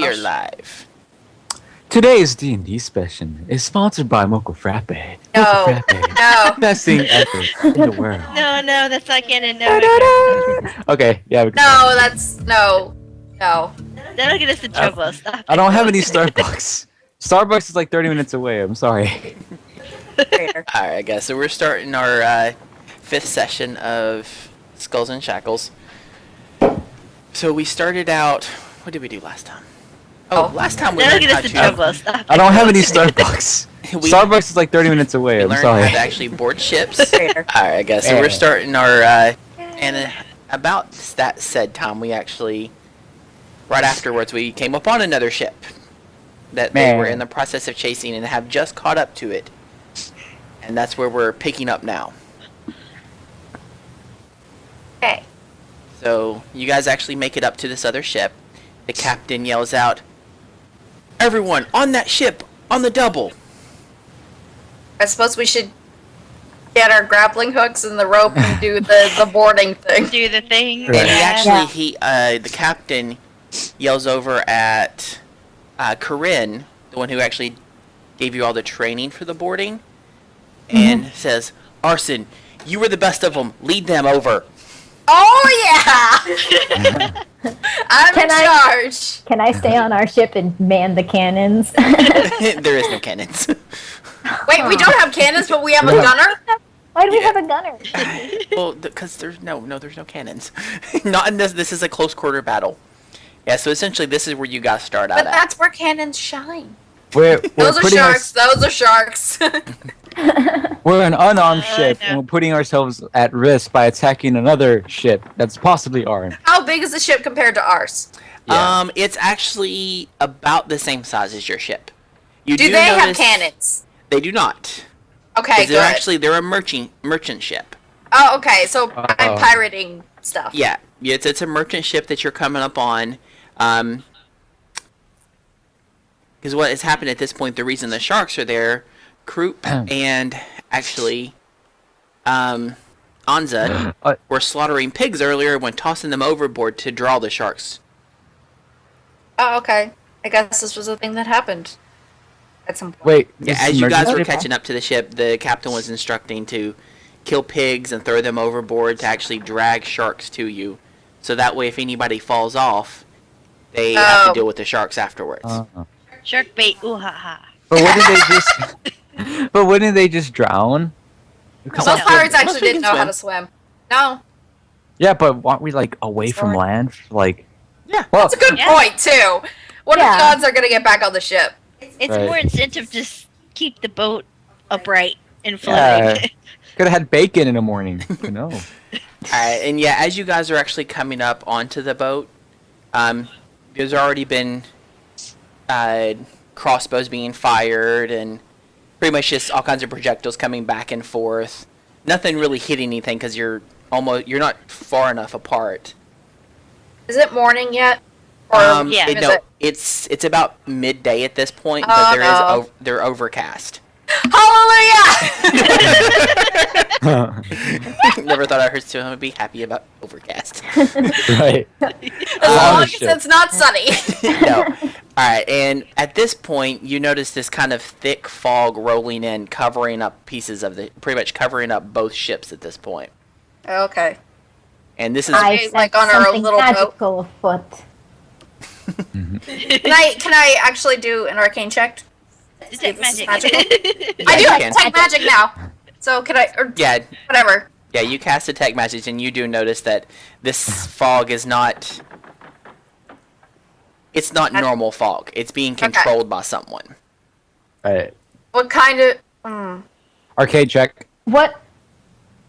are live. Today's D&D session is sponsored by Mocha Frappe. No, Mocha Frappe. no. Best thing ever in the world. No, that's not canon. No, Okay, yeah. We can No, that's no. that'll get us in trouble. Stop. I don't have any Starbucks. Starbucks is like 30 minutes away. I'm sorry. Traitor. Alright, guys, so we're starting our 5th session of Skulls and Shackles. So we started out... What did we do last time? Last time we That'll learned get how us in to... trouble. Stop. I don't have any Starbucks. Starbucks is like 30 minutes away. We I'm learned sorry. how to actually board ships. Traitor. Alright, guys, so we're starting our... and about that said time, we actually... Right afterwards, we came upon another ship that they were in the process of chasing and have just caught up to it. And that's where we're picking up now. Okay. So, you guys actually make it up to this other ship. The captain yells out, "Everyone, on that ship! On the double!" I suppose we should get our grappling hooks and the rope and do the boarding thing. Do the thing. Right. And he actually, the captain yells over at Corinne, the one who actually gave you all the training for the boarding, and says, "Arson, you were the best of them. Lead them over." Oh yeah! I'm in charge. Can I stay on our ship and man the cannons? There is no cannons. Wait, we don't have cannons, but we have a gunner? Why do we have a gunner? Well, because there's no cannons. Not in this. This is a close quarter battle. Yeah, so essentially, this is where you guys start out But at. that's where cannons shine. We're Those are putting sharks. Those are sharks. we're an unarmed ship, no. and we're putting ourselves at risk by attacking another ship that's possibly armed. How big is the ship compared to ours? Yeah. It's actually about the same size as your ship. You Do they have notice- cannons? They do not. Okay, good. They're a merchant ship. Oh, okay. So I'm Uh-oh. pirating stuff. Yeah, it's a merchant ship that you're coming up on. Because what has happened at this point, the reason the sharks are there, Kroop and actually Anza were slaughtering pigs earlier when tossing them overboard to draw the sharks. Oh, okay. I guess this was a thing that happened at some point. Wait, Yeah, this as is you guys were emergency? catching up to the ship, the captain was instructing to kill pigs and throw them overboard to actually drag sharks to you. So that way, if anybody falls off, they have to Oh. deal with the sharks afterwards. Shark bait. Ooh ha ha. But wouldn't they just? But wouldn't they just drown? Because Most pirates Most actually we didn't can know how to swim. No. yeah, but aren't we like away from Sorry. land? Like, Yeah. well, That's a good Yeah. point, too. What if Yeah. the odds are going to get back on the ship? It's Right. more incentive to keep the boat upright and Yeah. floating. could have had bacon in the morning. You know. Alright, and yeah, as you guys are actually coming up onto the boat, there's already been crossbows being fired and pretty much just all kinds of projectiles coming back and forth. Nothing really hitting anything because you're not far enough apart. Is it morning yet? Or Yeah. is No, it? it's about midday at this point, but no. they're overcast. Hallelujah! Never thought I heard someone would be happy about overcast. Right. As long as ship. it's not sunny. No. Alright, and at this point, you notice this kind of thick fog rolling in, covering up pretty much covering up both ships at this point. Okay. And this is, I- like on our own little boat? magical afoot. Can I actually do an arcane check? Detect This is magic. I do you have can. detect magic now. So can I? Or yeah, whatever. yeah, you cast detect magic, and you do notice that this fog is not, it's not normal fog. It's being controlled by someone. Right. What kind of? Mm. Arcade check. What?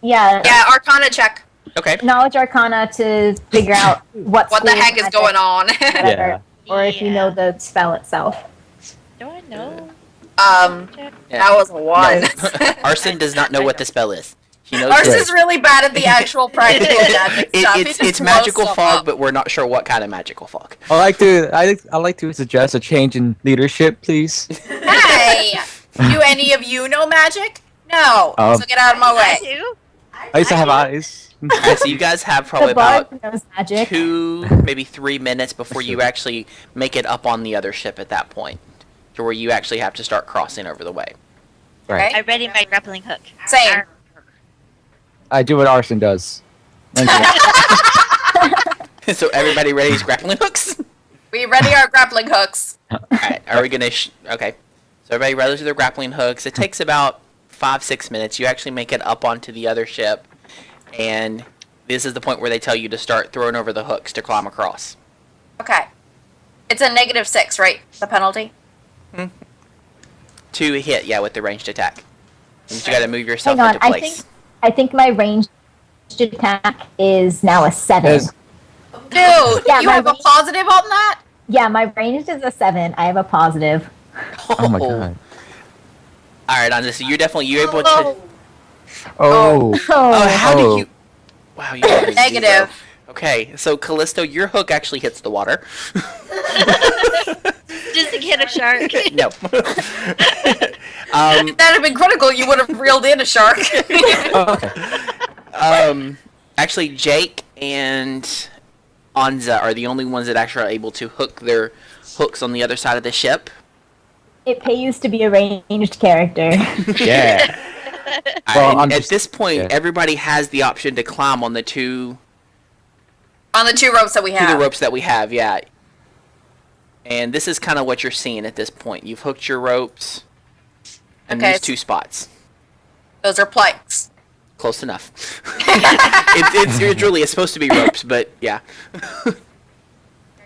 Yeah, Yeah, Arcana check. Okay. knowledge arcana to figure out what What the school heck is magic, going on? whatever, Yeah. or if you know the spell itself. Do I know? Yeah. That was a one. Arson does not know what the spell is. She knows Ours that is really bad at the actual practical magic stuff. He just it's blows magical stuff fog, up. but we're not sure what kind of magical fog. I like to suggest a change in leadership, please. Hey, do any of you know magic? No. So get out of my I way. do. I used to have eyes. Alright, so you guys have probably The bard about knows magic. 2, maybe 3 minutes before you actually make it up on the other ship at that point, to where you actually have to start crossing over the way. Right. I ready my grappling hook. Same. Arr. I do what Arson does. So everybody ready his grappling hooks? We ready our grappling hooks. Alright, are we gonna... okay. So everybody readies their grappling hooks. It takes about 5-6 minutes. You actually make it up onto the other ship. And this is the point where they tell you to start throwing over the hooks to climb across. Okay. It's a -6, right? The penalty? To hit, yeah, with the ranged attack. And you gotta move yourself Hang on, into place. I think my ranged attack is now a 7. Is- Dude, Yeah, you my have a range- positive on that? Yeah, my ranged is a 7. I have a positive. Oh my god. Alright, Anza, so you're able to... Oh. Oh, how Oh. did you... Wow, you got a Negative. 0. Okay, so Callisto, your hook actually hits the water. Just to get a shark. No. If that had been critical, you would have reeled in a shark. Oh, okay. Actually, Jake and Anza are the only ones that actually are able to hook their hooks on the other side of the ship. It pays to be a ranged character. Yeah. Well, And I'm at just- this point, yeah. everybody has the option to climb on the two On the 2 ropes that we the have. ropes that we have, yeah. And this is kind of what you're seeing at this point. You've hooked your ropes in Okay, these 2 spots. Those are planks. Close enough. It's really, it's supposed to be ropes, but yeah.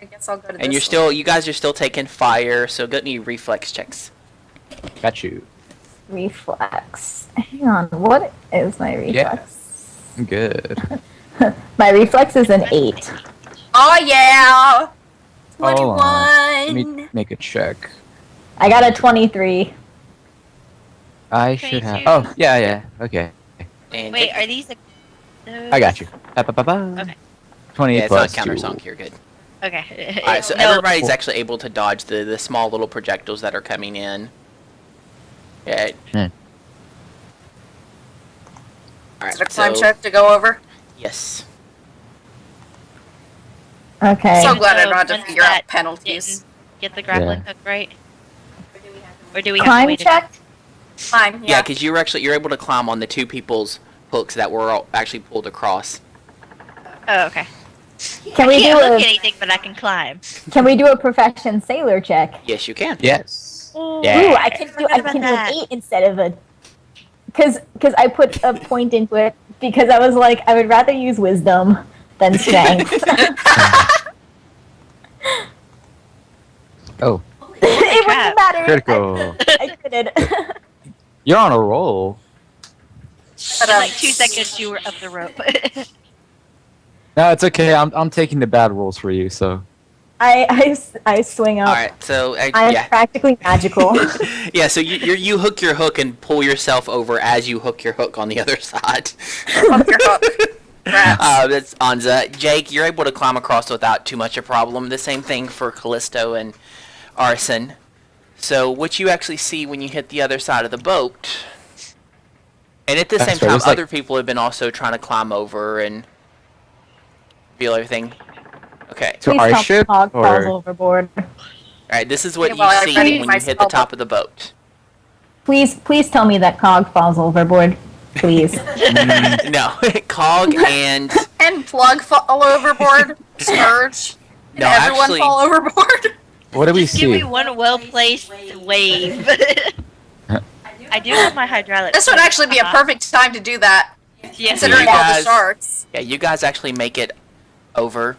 I guess I'll go to And this you guys are still taking fire, so get me reflex checks. Got you. Reflex. Hang on, what is my reflex? Good. My reflex is an 8. Oh, yeah! Hold on. Let 21! me make a check. I got a 23. I should have. 22. Oh, yeah. Okay. And Wait, are these the... I got you. Ba-ba-ba-ba. Okay. 28 yeah, it's not plus countersunk. 2. You're good. Okay. All right, so No, everybody's actually able to dodge the small little projectiles that are coming in. Yeah. Hmm. All Is it a right. climb So check to go over? yes. Okay. So glad I don't have to Once figure out that penalties. didn't get the grappling Yeah. hook right? Or do we have to Climb wait a- check? Fine, Yeah, yeah. because you're able to climb on the 2 people's hooks that were all actually pulled across. Oh, okay. Can I we can't do look at a anything, but I can climb. profession sailor check? Yes, you can. Yes. Ooh, Yeah. Ooh, I can do about an that. 8 instead of a because I put a point into it because I was like I would rather use wisdom than strength. Oh, It crap. wouldn't matter. critical. I couldn't. You're on a roll. In like 2 seconds, you were up the rope. No, it's okay. I'm taking the bad rolls for you. So. I swing up. All right. So I'm yeah. practically magical. Yeah, so you hook your hook and pull yourself over as you hook your hook on the other side. Hook your hook. Rats. That's Anza. Jake, you're able to climb across without too much a problem. The same thing for Callisto and Arson. So what you actually see when you hit the other side of the boat, and at the That's same right, time, it's like- other people have been also trying to climb over and feel everything. Okay. To Please our tell me ship Hog falls or overboard. All right. This is what Okay, well, I you see readied when my you hit the spell top book. of the boat. Please tell me that Cog falls overboard. Please. No, Cog and And plug fall overboard. Scourge. And No, everyone actually- fall overboard. what do we Just give me see? one well-placed wave. I do have my hydraulic. This would actually be a perfect time to do that, Yes, considering you all the guys- sharks. yeah, you guys actually make it over.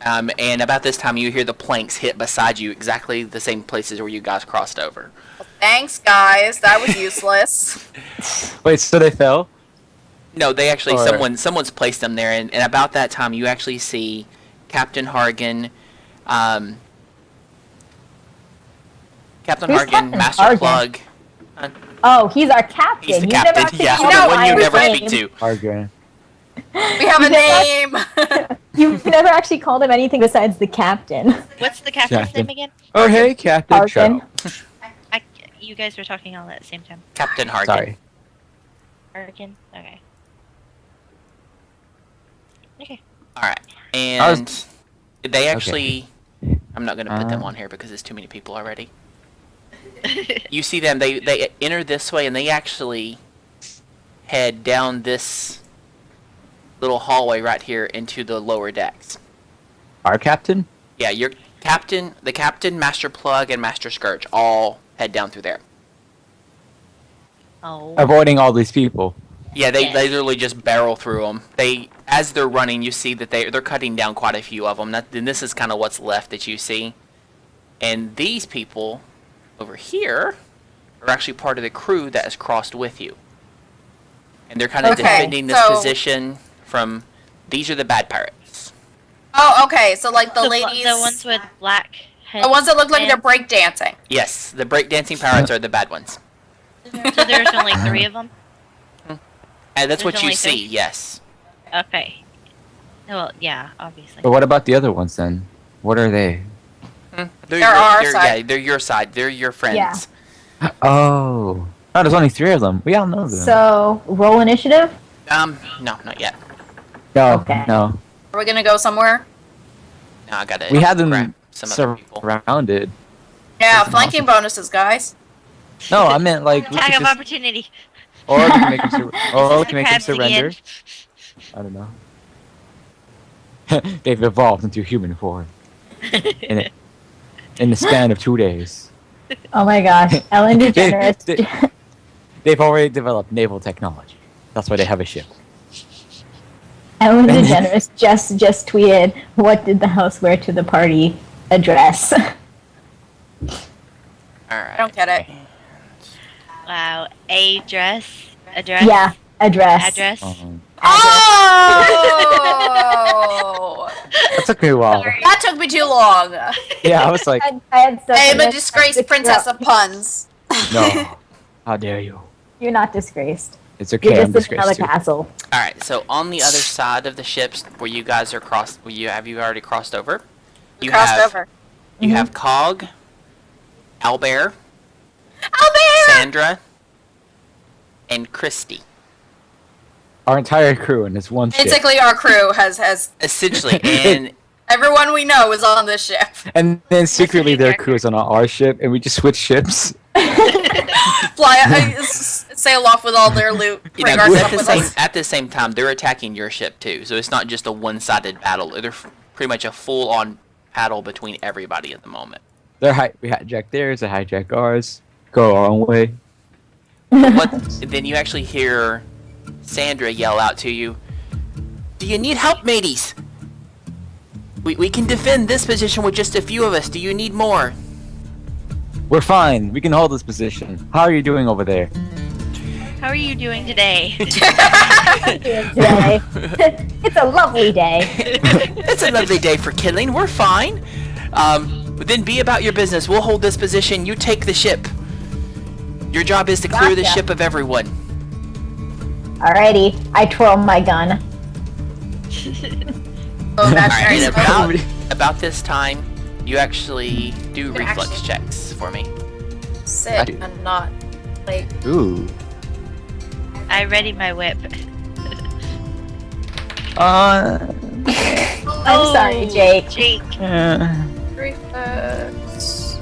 And about this time, you hear the planks hit beside you, exactly the same places where you guys crossed over. Thanks, guys. That was useless. Wait, so they fell? No, they actually Or- someone's placed them there, and about that time, you actually see Captain Hargan, Captain Who's Hargan, Captain Master Hargan? Plug. Oh, he's our captain. He's the You've captain. Never actually Yeah, called No, the him one by you his never name. speak to. Argon. We have a name. You've never actually called him anything besides the captain. What's the captain's Captain. name again? Oh, hey, Captain. Argon. Cho. You guys were talking all at the same time. Captain Hargan. Sorry. Arkin? Okay. All right, I was- and they actually. I'm not gonna put them on here because there's too many people already. You see them? They enter this way, and they actually head down this little hallway right here into the lower decks. Our captain? Yeah, your captain, the captain, Master Plug, and Master Scourge all head down through there. Oh. Avoiding all these people. Yeah, they Yes. literally just barrel through them. As they're running, you see that they're cutting down quite a few of them. And this is kind of what's left that you see. And these people over here are actually part of the crew that has crossed with you. And they're kind of Okay, defending this so- position from. These are the bad pirates. Oh, okay. So like the ladies, The ones with black heads. the ones that look like they're and- breakdancing. Yes, the breakdancing pirates are the bad ones. So there's only 3 of them? And that's There's what you only see. 3? Yes. Okay. Well, yeah, obviously. But what about the other ones then? What are they? They're our side. Yeah, they're your side. They're your friends. Yeah. Oh. Oh, there's only 3 of them. We all know them. So, roll initiative? No, not yet. no, Okay. no. Are we gonna go somewhere? No, I gotta. We had grab them some other people. surrounded. Yeah, That's flanking bonuses, guys. No, I meant like we Tag could of just, opportunity. or we can make them or we can make them Crabs again. surrender. I don't know. They've evolved into human form in the span of 2 days. Oh my gosh. Ellen DeGeneres. They've already developed naval technology. That's why they have a ship. Ellen DeGeneres just tweeted, "What did the house wear to the party?" Address. All right. I don't get it. Wow. Address? Yeah, address. Address? Oh! That took me a while. Sorry. That took me too long. Yeah, I was like, I had such I am a mess- disgraced princess of puns. no. How dare you? You're not disgraced. It's You're okay, I'm just in another disgraced too. castle. All right. So on the other side of the ships, where you guys are crossed, where you already crossed over? You Crossed have over. you have Cog, Albert, Albert! Sandra, and Christy. Our entire crew in this one ship. Basically, our crew has Essentially, and everyone we know is on this ship. And then secretly their Exactly. crew is on our ship, and we just switch ships. Sail off with all their loot. you Bring know, our at stuff the with same us. at the same time, they're attacking your ship too. So it's not just a one-sided battle. They're pretty much a full-on battle between everybody at the moment. We hijack theirs, they hijack ours, go our own way. Then you actually hear Sandra yell out to you, "Do you need help, mateys? We can defend this position with just a few of us. Do you need more?" We're fine. We can hold this position. How are you doing over there? How are you doing today? Today. It's a lovely day. It's a lovely day for killing. We're fine. Then be about your business. We'll hold this position. You take the ship. Your job is to clear the Gotcha. ship of everyone. Alrighty, I twirl my gun. Oh, that's Alright, nice. and about this time, you actually do You can reflex actually- checks for me. Sit and not like. Ooh. I ready my whip. I'm sorry, Jake. Jake. Reflex.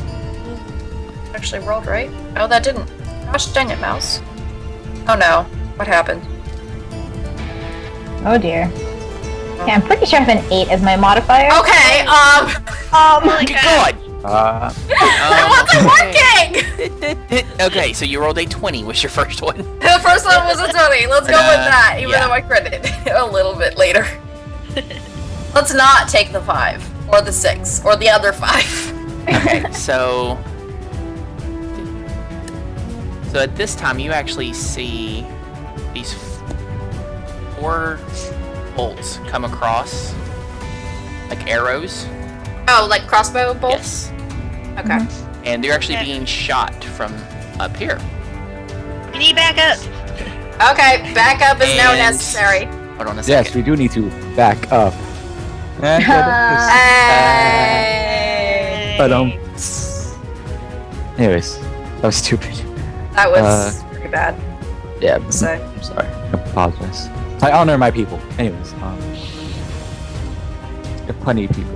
Actually rolled right. Oh, that didn't. Gosh dang it, mouse. Oh no. What happened? Oh dear. Okay, I'm pretty sure I have an 8 as my modifier. Okay. Holy Good crap. God. It wasn't working. Okay, so you rolled a 20 was your first one. The first one was a 20. Let's go with that, even yeah. though I credit a little bit later. Let's not take the 5 or the 6 or the other 5. Okay, so at this time you actually see these 4 bolts come across like arrows. Oh, like crossbow bolts? Yes, Okay. and they're actually Okay. being shot from up here. We need backup. Okay, backup is now And- necessary. Hold on a Yes, second. we do need to back up. Hey. But anyways, that was stupid. That was pretty bad. Yeah, So, I'm sorry. I apologize. I honor my people. Anyways, The punny people.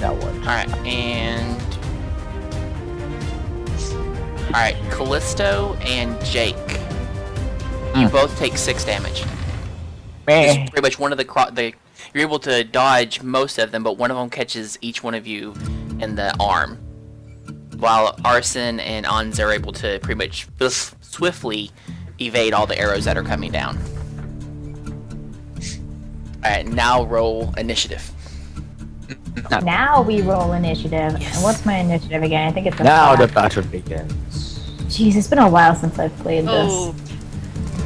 That one. Alright, and... Alright, Callisto and Jake. You both take 6 damage. Man. It's pretty much one of the you're able to dodge most of them, but one of them catches each one of you in the arm. While Arson and Anza are able to pretty much swiftly evade all the arrows that are coming down. Alright, now roll initiative. Now we roll initiative. Yes. And what's my initiative again? I think it's a Now the 5. battle begins. Jeez, it's been a while since I've played Oh, this.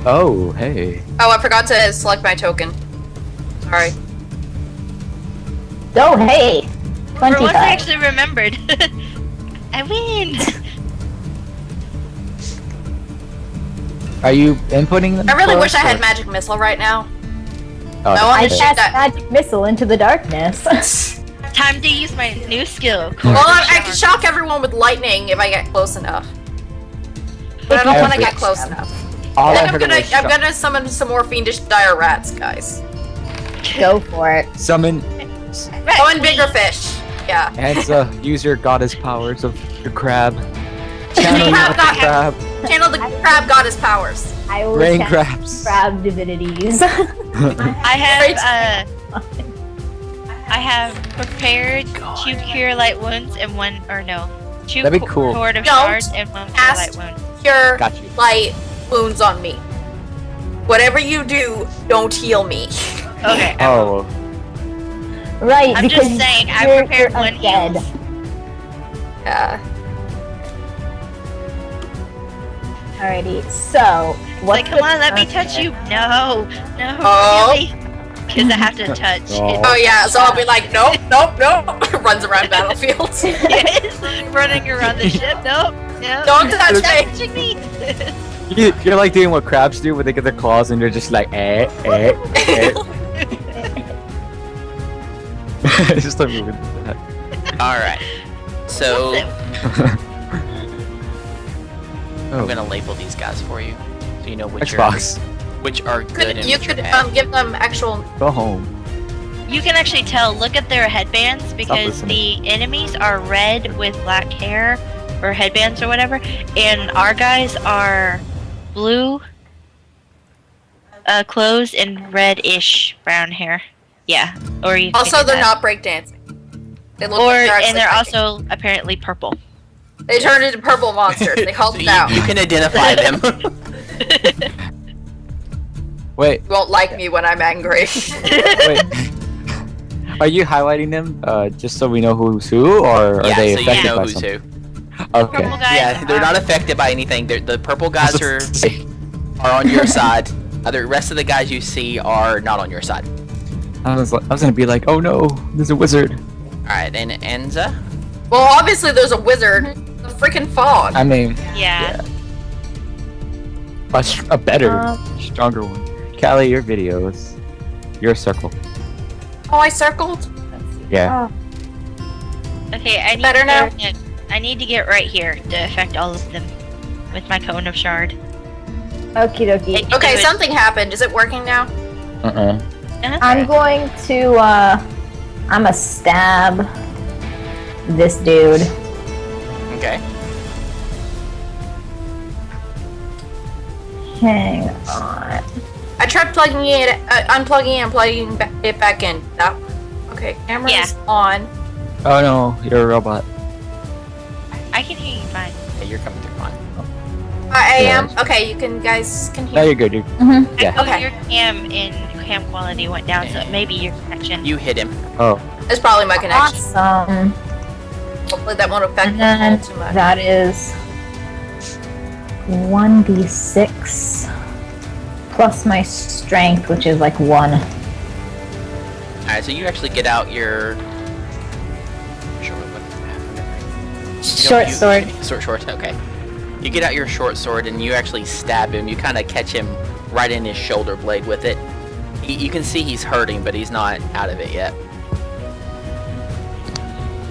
Oh, hey. Oh, I forgot to select my token. Sorry. Oh, hey! for once 25. I actually remembered. I win. Are you inputting them? I really wish I first, had or- magic missile right now. Oh, I want I to shoot cast that. magic missile into the darkness. Time to use my new skill. Well, I can shock everyone with lightning if I get close enough. But I don't want to get close enough. all I I think heard was I'm gonna summon some more fiendish dire rats, guys. Go for it. summon Oh, and bigger fish. Yeah. and use your goddess powers of the crab. The Channel crab the got crab. Channel the crab goddess powers. I will Rain cast crabs. crab divinities. I have prepared 2 cure light wounds and 1 or no. 2 That'd be cool. Sword of Don't shards and 1 cure cast- light wound. Cure Got you. light wounds on me. Whatever you do, don't heal me. Okay. Oh, Right, I'm because just saying, I you're prepared 1 undead. heal. Yeah. Alrighty, so what's Like, come on, let me touch you. No, no, Oh. really? Because I have to touch. Oh. Oh yeah, so I'll be like, nope, nope, nope. Runs around battlefield. Yes, running around the ship. Nope, no. Don't touch Stop me. touching me. you're like doing what crabs do, where they get their claws and they're just like, eh. Just like moving that. Alright. So, Oh, I'm gonna label these guys for you. So you know which Xbox, are good and You which are could bad. give them actual. go home. You can actually tell. Look at their headbands because listening. the enemies are red with black hair or headbands or whatever, and our guys are blue clothes and reddish brown hair. Yeah. Or you. Also, could do they're that. not breakdancing. They look Or like they're and they're actually also apparently purple. breaking. They turned into purple monsters. They called So it out. you can identify them. Wait, You won't like me when I'm angry. wait. Are you highlighting them just so we know who's who, or are Yeah, they so you affected know by who's something? who. Okay. Purple guys. Yeah, they're not affected by anything. The purple guys are on your side. The rest of the guys you see are not on your side. I was gonna be like, oh no, there's a wizard. Alright, and Enza? Well, obviously there's a wizard. The freaking fog. I mean, Yeah. a better, Um, stronger one. Callie, your videos, your circle. Oh, I circled. Yeah. Okay, I need Better to now? I need to get right here to affect all of them with my cone of shard. Okie dokie. Okay, Do it. something happened. Is it working now? I'm going to, I'ma stab this dude. Okay. Hang on. I tried plugging it, unplugging it and plugging it back in. That. Okay, camera's Yeah. on. Oh no, you're a robot. I can hear you fine. Okay, you're coming through fine. I Yeah. am. Okay, you guys can No, hear. you're good. Yeah. Oh, Okay. your cam quality went down, so maybe your connection. You hit him. Oh, It's probably my connection. Awesome. Hopefully that won't affect And the then too much. that is 1d6 plus my strength, which is like 1. Alright, so you actually get out your... Short sword. Short, okay. You get out your short sword and you actually stab him. You kind of catch him right in his shoulder blade with it. You can see he's hurting, but he's not out of it yet.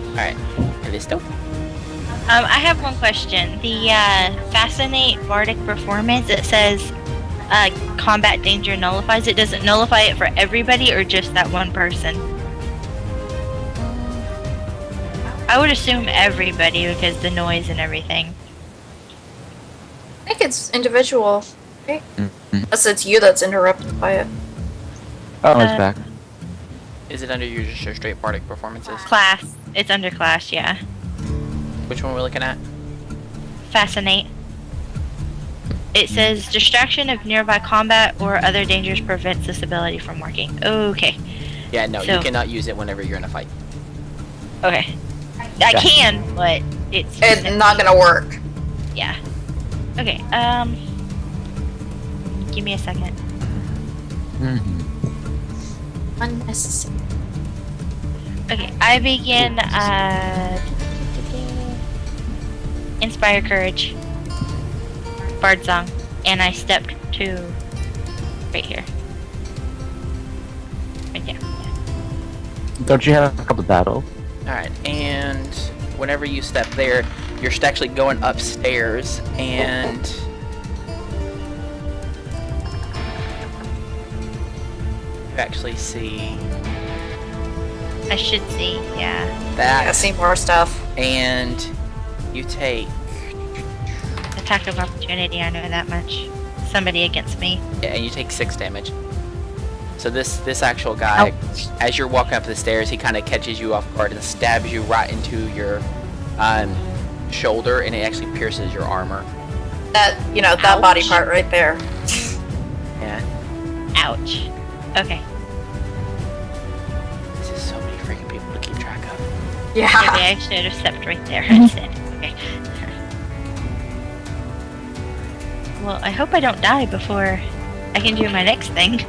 Alright, Callisto? I have one question. The Fascinate Bardic Performance, it says combat danger nullifies it, does it nullify it for everybody or just that one person? I would assume everybody because the noise and everything. I think it's individual. Right? Mm-hmm. Unless it's you that's interrupted by it. Oh, it's back. Is it under your just your straight bardic performances? Class. It's under class, yeah. Which one are we looking at? Fascinate. It says distraction of nearby combat or other dangers prevents this ability from working. Okay. Yeah, no, So- you cannot use it whenever you're in a fight. Okay. I can, but it's It's not gonna work. Yeah. Okay, give me a second. Mm-hmm. Unnecessary. Okay, I begin, Inspire Courage. Bard Song. And I stepped to right here. Right there. Don't you have a couple battle? Alright, and whenever you step there, you're actually going upstairs, and you actually see I should see, yeah. that, I see more stuff. and you take, Attack of opportunity, I know that much. Somebody against me. yeah, and you take 6 damage. So this actual guy, as you're walking up the stairs, he kind of catches you off guard and stabs you right into your shoulder, and it actually pierces your armor. That, that body Ouch. part right there. Yeah. Ouch. Okay. This is so many freaking people to keep track of. Maybe Yeah. I should have stepped right there instead. Okay. Well, I hope I don't die before I can do my next thing.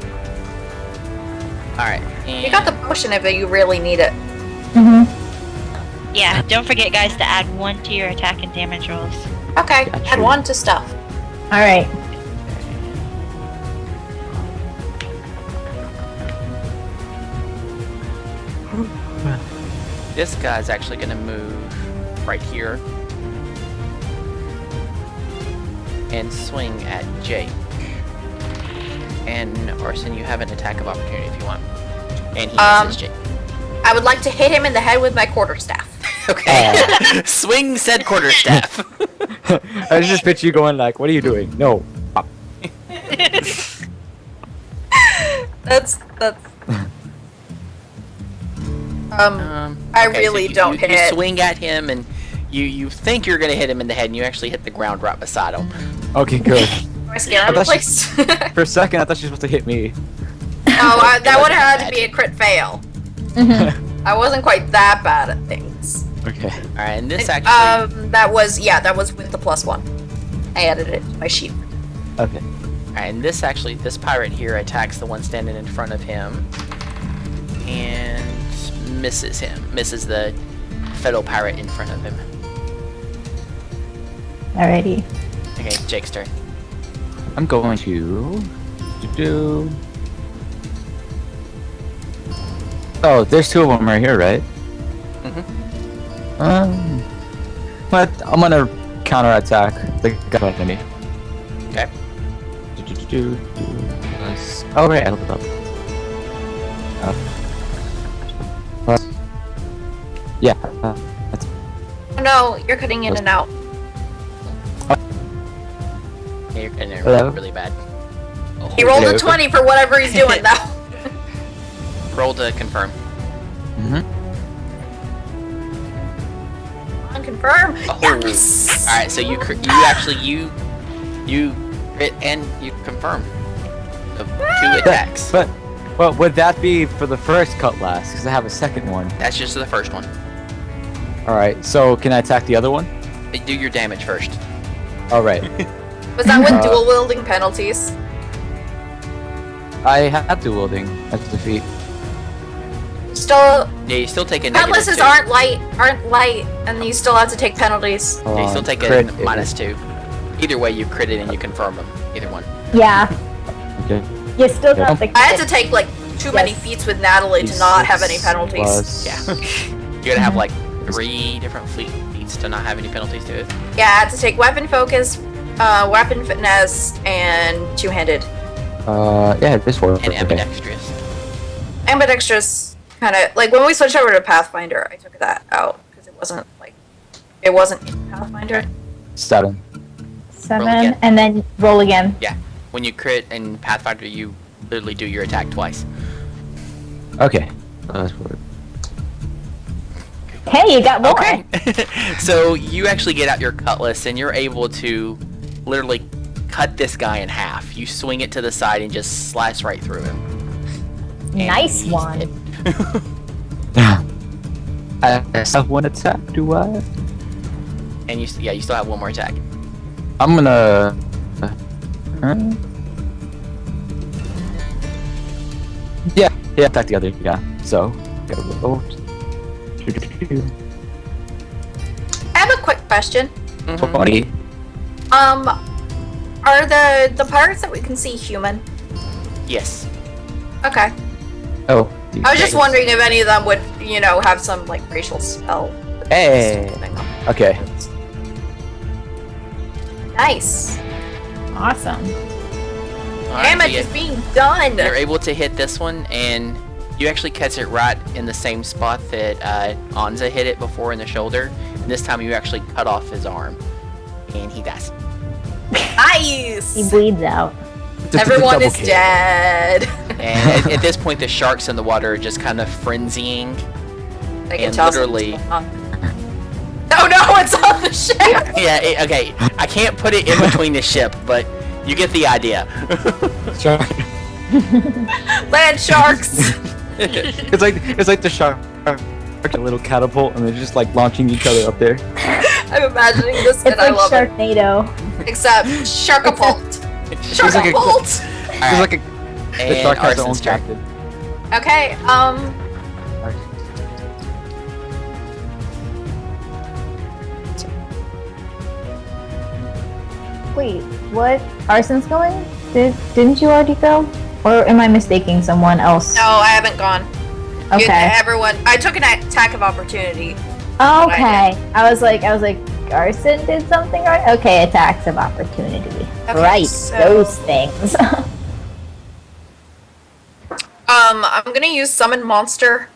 Alright, and You got the potion if you really need it. Mm-hmm. Yeah, don't forget, guys, to add 1 to your attack and damage rolls. Okay, Gotcha. add 1 to stuff. All right. this guy's actually gonna move right here and swing at Jake. And Arson, you have an attack of opportunity if you want. And he misses Jake. I would like to hit him in the head with my quarterstaff. Okay. Swing said quarterstaff. I just picture you going like, "What are you doing?" No. Pop. That's. I really so don't you hit. swing at him, and you think you're gonna hit him in the head, and you actually hit the ground right beside him. Okay, good. Am I scared out of I thought place? For a second, I thought she was supposed to hit me. That would have had to be a crit fail. Mm-hmm. I wasn't quite that bad at things. Okay. All right, and this actually. That was with the +1. I added it to my sheet. Okay. All right, and this pirate here attacks the one standing in front of him, and misses him. Misses the fellow pirate in front of him. Alrighty. Okay, Jake's turn. I'm going to do. Oh, there's 2 of them right here, right? Mhm. But I'm gonna counterattack the guy behind me. Okay. Oh right, I looked it up. Plus. Yeah. That's Oh no, you're cutting in and out. Yeah, you're getting it Hello? really bad. Oh, He rolled Hello. a 20 for whatever he's doing now. roll to confirm. Mm-hmm. Unconfirm. Oh. Yes. All right, so you crit and you confirm. So 2 attacks. But would that be for the first cutlass? Because I have a second one. That's just the first one. All right. So can I attack the other one? Do your damage first. All right. Was that with dual wielding penalties? I have dual wielding at the feet. Still, Yeah, you still take a negative cutlasses 2. aren't light, and you still have to take penalties. Hold Yeah, you on. still take Crit a -2. Either way, you crit it and you confirm them. Either one. Yeah. Okay. You still got the. I had to take like too many feats with Natalie to not have any penalties. Plus- Yeah. You gotta have like 3 different feats to not have any penalties to it. Yeah, I had to take weapon focus, weapon finesse and two-handed. Yeah, this works. And Okay. ambidextrous. Ambidextrous kind of like when we switched over to Pathfinder, I took that out because it wasn't in Pathfinder. 7. Roll again. 7, and then roll again. Yeah. When you crit in Pathfinder, you literally do your attack twice. Okay. That's weird. Hey, you got more. Okay. So you actually get out your cutlass and you're able to literally cut this guy in half. You swing it to the side and just slice right through him. And Nice he's one. dead. I have one attack, do I? And you still have one more attack. I'm gonna... Yeah, attack the other guy. So, gotta roll. I have a quick question. Mhm. 20. Are the pirates that we can see human? Yes. Okay. Oh. I was just wondering if any of them would, have some like racial spell. Hey. Okay. Nice. Awesome. Alright, so Damage is being done. you're able to hit this one, and you actually catch it right in the same spot that Anza hit it before in the shoulder. And this time you actually cut off his arm, and he dies. Nice. He bleeds out. Everyone Double is kill. dead. And at this point, the sharks in the water are just kind of frenzying. I can And tell literally- something's going on. Oh no, it's on the ship. Yeah, okay. I can't put it in between the ship, but you get the idea. Sure. Land sharks. It's like the shark, a little catapult, and they're just like launching each other up there. I'm imagining this, It's and I like love Sharknado. it. Except Sharkapult. It's like a, Sharkapult. it's like a the And shark has their own Arson's turn. captain. Okay. Wait, what? Arson's going? Didn't you already go? Or am I mistaking someone else? No, I haven't gone. Okay. Everyone. I took an attack of opportunity. Okay. I was like, Arson did something right? Okay, attacks of opportunity. Okay, Right, so- those things. I'm gonna use summon monster.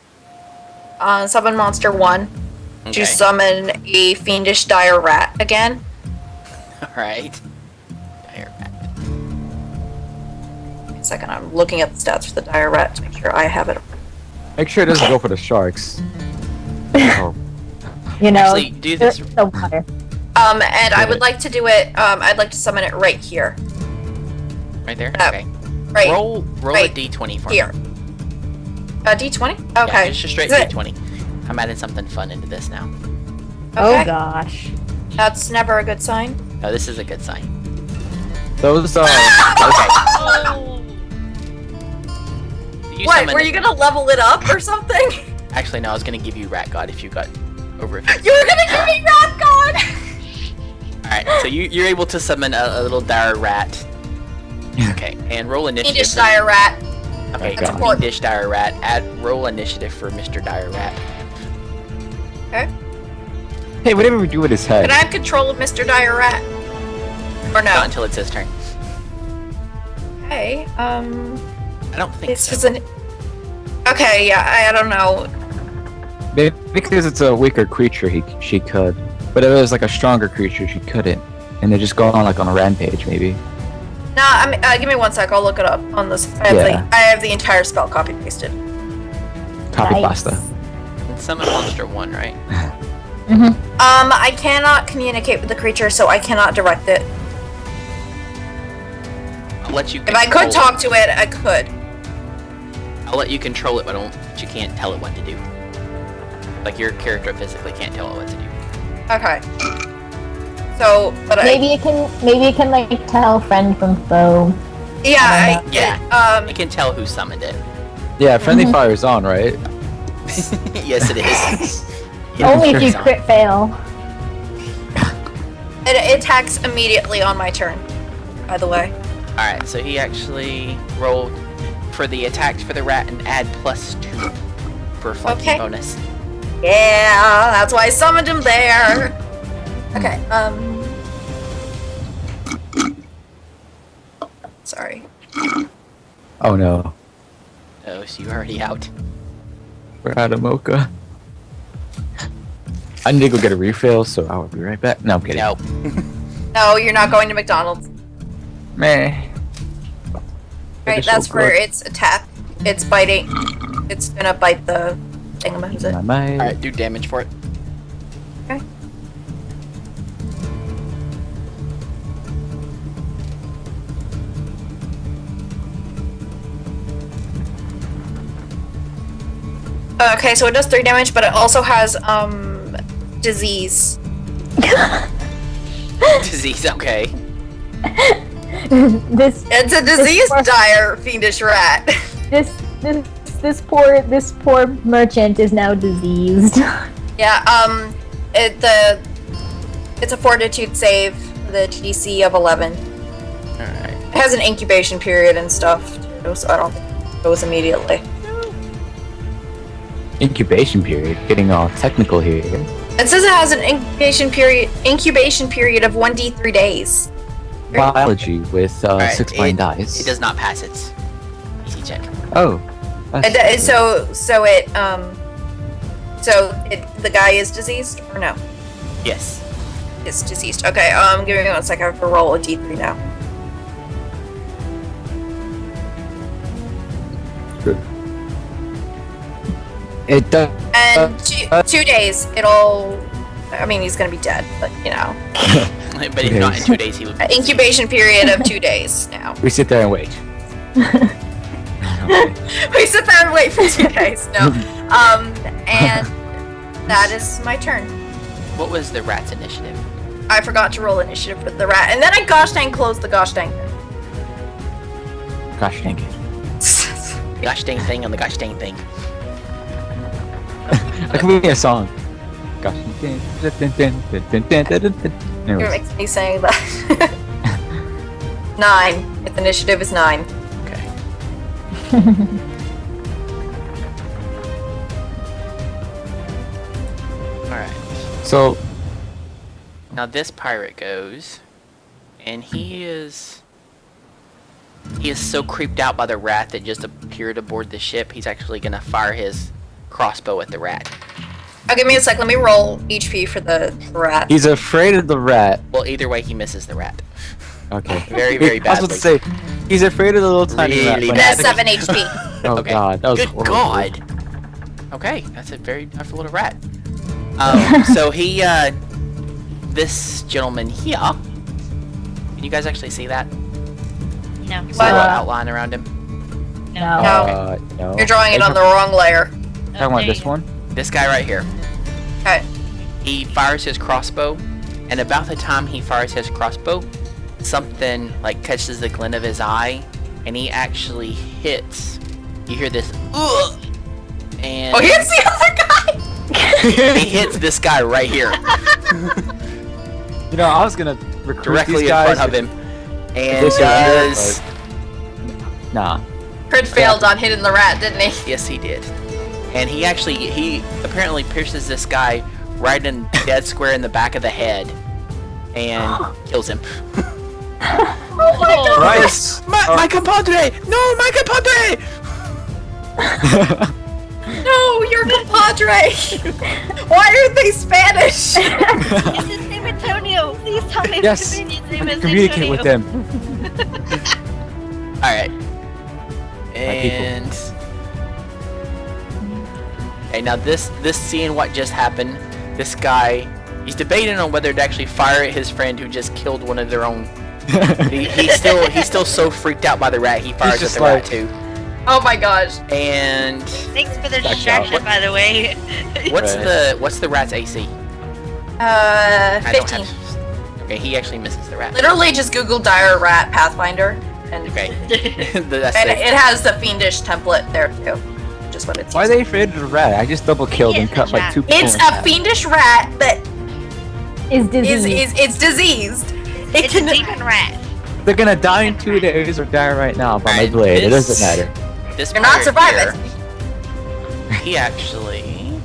Summon monster 1 Okay. to summon a fiendish dire rat again. Alright. Dire rat. Wait a second, I'm looking at the stats for the dire rat to make sure I have it. Make sure it doesn't go for the sharks. Oh. You know, Actually, do this. the water. And I would like to do it. I'd like to summon it right here. Right there? Uh, Okay. Right Roll right a d20 for here. me. D20. Yeah, Okay. just a straight Is it- d20. I'm adding something fun into this now. Oh Okay. gosh. That's never a good sign. No, this is a good sign. Those Okay. You What? summon Were it. you gonna level it up or something? Actually, no, I was gonna give you Rat God if you got over 50. You were gonna give me Rat God. Alright, so you're able to summon a little dire rat. Okay, and roll initiative. Fiendish for- dire rat. Okay, That's important. Fiendish dire rat. Roll initiative for Mr. Dire Rat. Okay. Hey, whatever we do with his head. Can I have control of Mr. Dire Rat? Or Not no? until it's his turn. Okay. I don't think It's so. just an. Okay. Yeah. I don't know. Maybe because it's a weaker creature, she could. But if it was like a stronger creature, she couldn't. And they're just going on like on a rampage, maybe. Nah. Give me 1 sec. I'll look it up on this. I have the entire spell copy pasted. Copy Nice. pasta. It's Summon Monster 1, right? I cannot communicate with the creature, so I cannot direct it. I'll let you If I could control talk to it, I could. I'll let you control it, but you can't tell it what to do. Like, your character physically can't tell it what to do. Okay. So, but Maybe it can like tell friend from foe. yeah, Yeah. You can tell who summoned it. Yeah, friendly fire is on, right? Yes, it is. Yeah, Only if you it's on. crit fail. it attacks immediately on my turn. By the way. Alright, so he actually rolled for the attacks for the rat and add +2 for flanking Okay. bonus. Yeah, that's why I summoned him there. Okay. sorry. Oh no, Oh, so you're already out. we're out of mocha. I need to go get a refill, so I will be right back. No, I'm kidding. No. No, you're not going to McDonald's. Meh. Right, so that's for good. its attack. It's biting. It's gonna bite the thingamajig. My mind. Alright, do damage for it. Okay. Okay, so it does 3 damage, but it also has disease. Disease, okay. This It's a disease dire fiendish rat. this poor merchant is now diseased. Yeah, it's a fortitude save with a DC of 11. Alright. It has an incubation period and stuff too, so I don't think it goes immediately. Incubation period. Getting all technical here. It says it has an incubation period of 1d3 days. Biology with Alright, 6 blind dice. It does not pass its easy check. Oh. The guy is diseased or no? Yes. It's diseased. Okay, give me 1 second. I have to roll a d3 now. Good. It does. And 2 days, it'll. I mean, he's gonna be dead, but you know. But if not in 2 days, he would. Incubation period of 2 days now. We sit there and wait. We sit there and wait for 2 days. No. And that is my turn. What was the rat's initiative? I forgot to roll initiative with the rat, and then I gosh dang closed the gosh dang thing. Gosh dang it. Gosh dang thing on the gosh dang thing. That could be a song. Gosh dang. It Anyways. makes me saying that. 9. Its initiative is 9. Okay. Alright. So, Now this pirate goes, and he is so creeped out by the rat that just appeared aboard the ship, he's actually gonna fire his crossbow at the rat. Oh, give me a sec. Let me roll HP for the rat. he's afraid of the rat. Well, either way, he misses the rat. Okay. Very, very I was about to say, he's afraid of the little tiny rat. Really but- That's 7 HP. Oh Okay. god, that was Good horrible. God. Okay, that's a very tough little rat. So he, this gentleman here. Can you guys actually see that? No. See the What? outline around him? No. No. You're drawing it on the wrong layer. Talking about there this you go. one? This guy right here. Okay. He fires his crossbow, and about the time he fires his crossbow, something like catches the glint of his eye, and he actually hits. You hear this, ugh, and Oh, here's the other guy! he hits this guy right here, You know, I was gonna recruit directly these in guys. front of him, and This does. Nah. Crit failed on hitting the rat, didn't he? Yes, he did. And he apparently pierces this guy right in dead square in the back of the head, and kills him. Oh my god! Right. My compadre! No, my compadre! No, your compadre! Why are they Spanish? Is his name Antonio? Please tell me Yes. the companion's name is Communicate with Antonio. them. Alright. people. And... Okay, now this seeing what just happened, this guy, he's debating on whether to actually fire at his friend who just killed one of their own. He's still so freaked out by the rat, he fires at just the rat like- too. Oh my gosh. And... Thanks for the Back distraction, out. by the way. What's Right. the rat's AC? I don't 15. have- Okay, he actually misses the rat. Literally just Google dire rat Pathfinder, and Okay. That's and it. it has the fiendish template there too. Just what it's. Why are they afraid of the rat? I just double killed He and is cut a like rat. 2 people It's in a half. fiendish rat that Is diseased. it's diseased. It It's a can, demon rat. They're gonna die in 2 days or die right now by my Alright, blade. It this- doesn't matter. This you're not pirate surviving. here, he actually...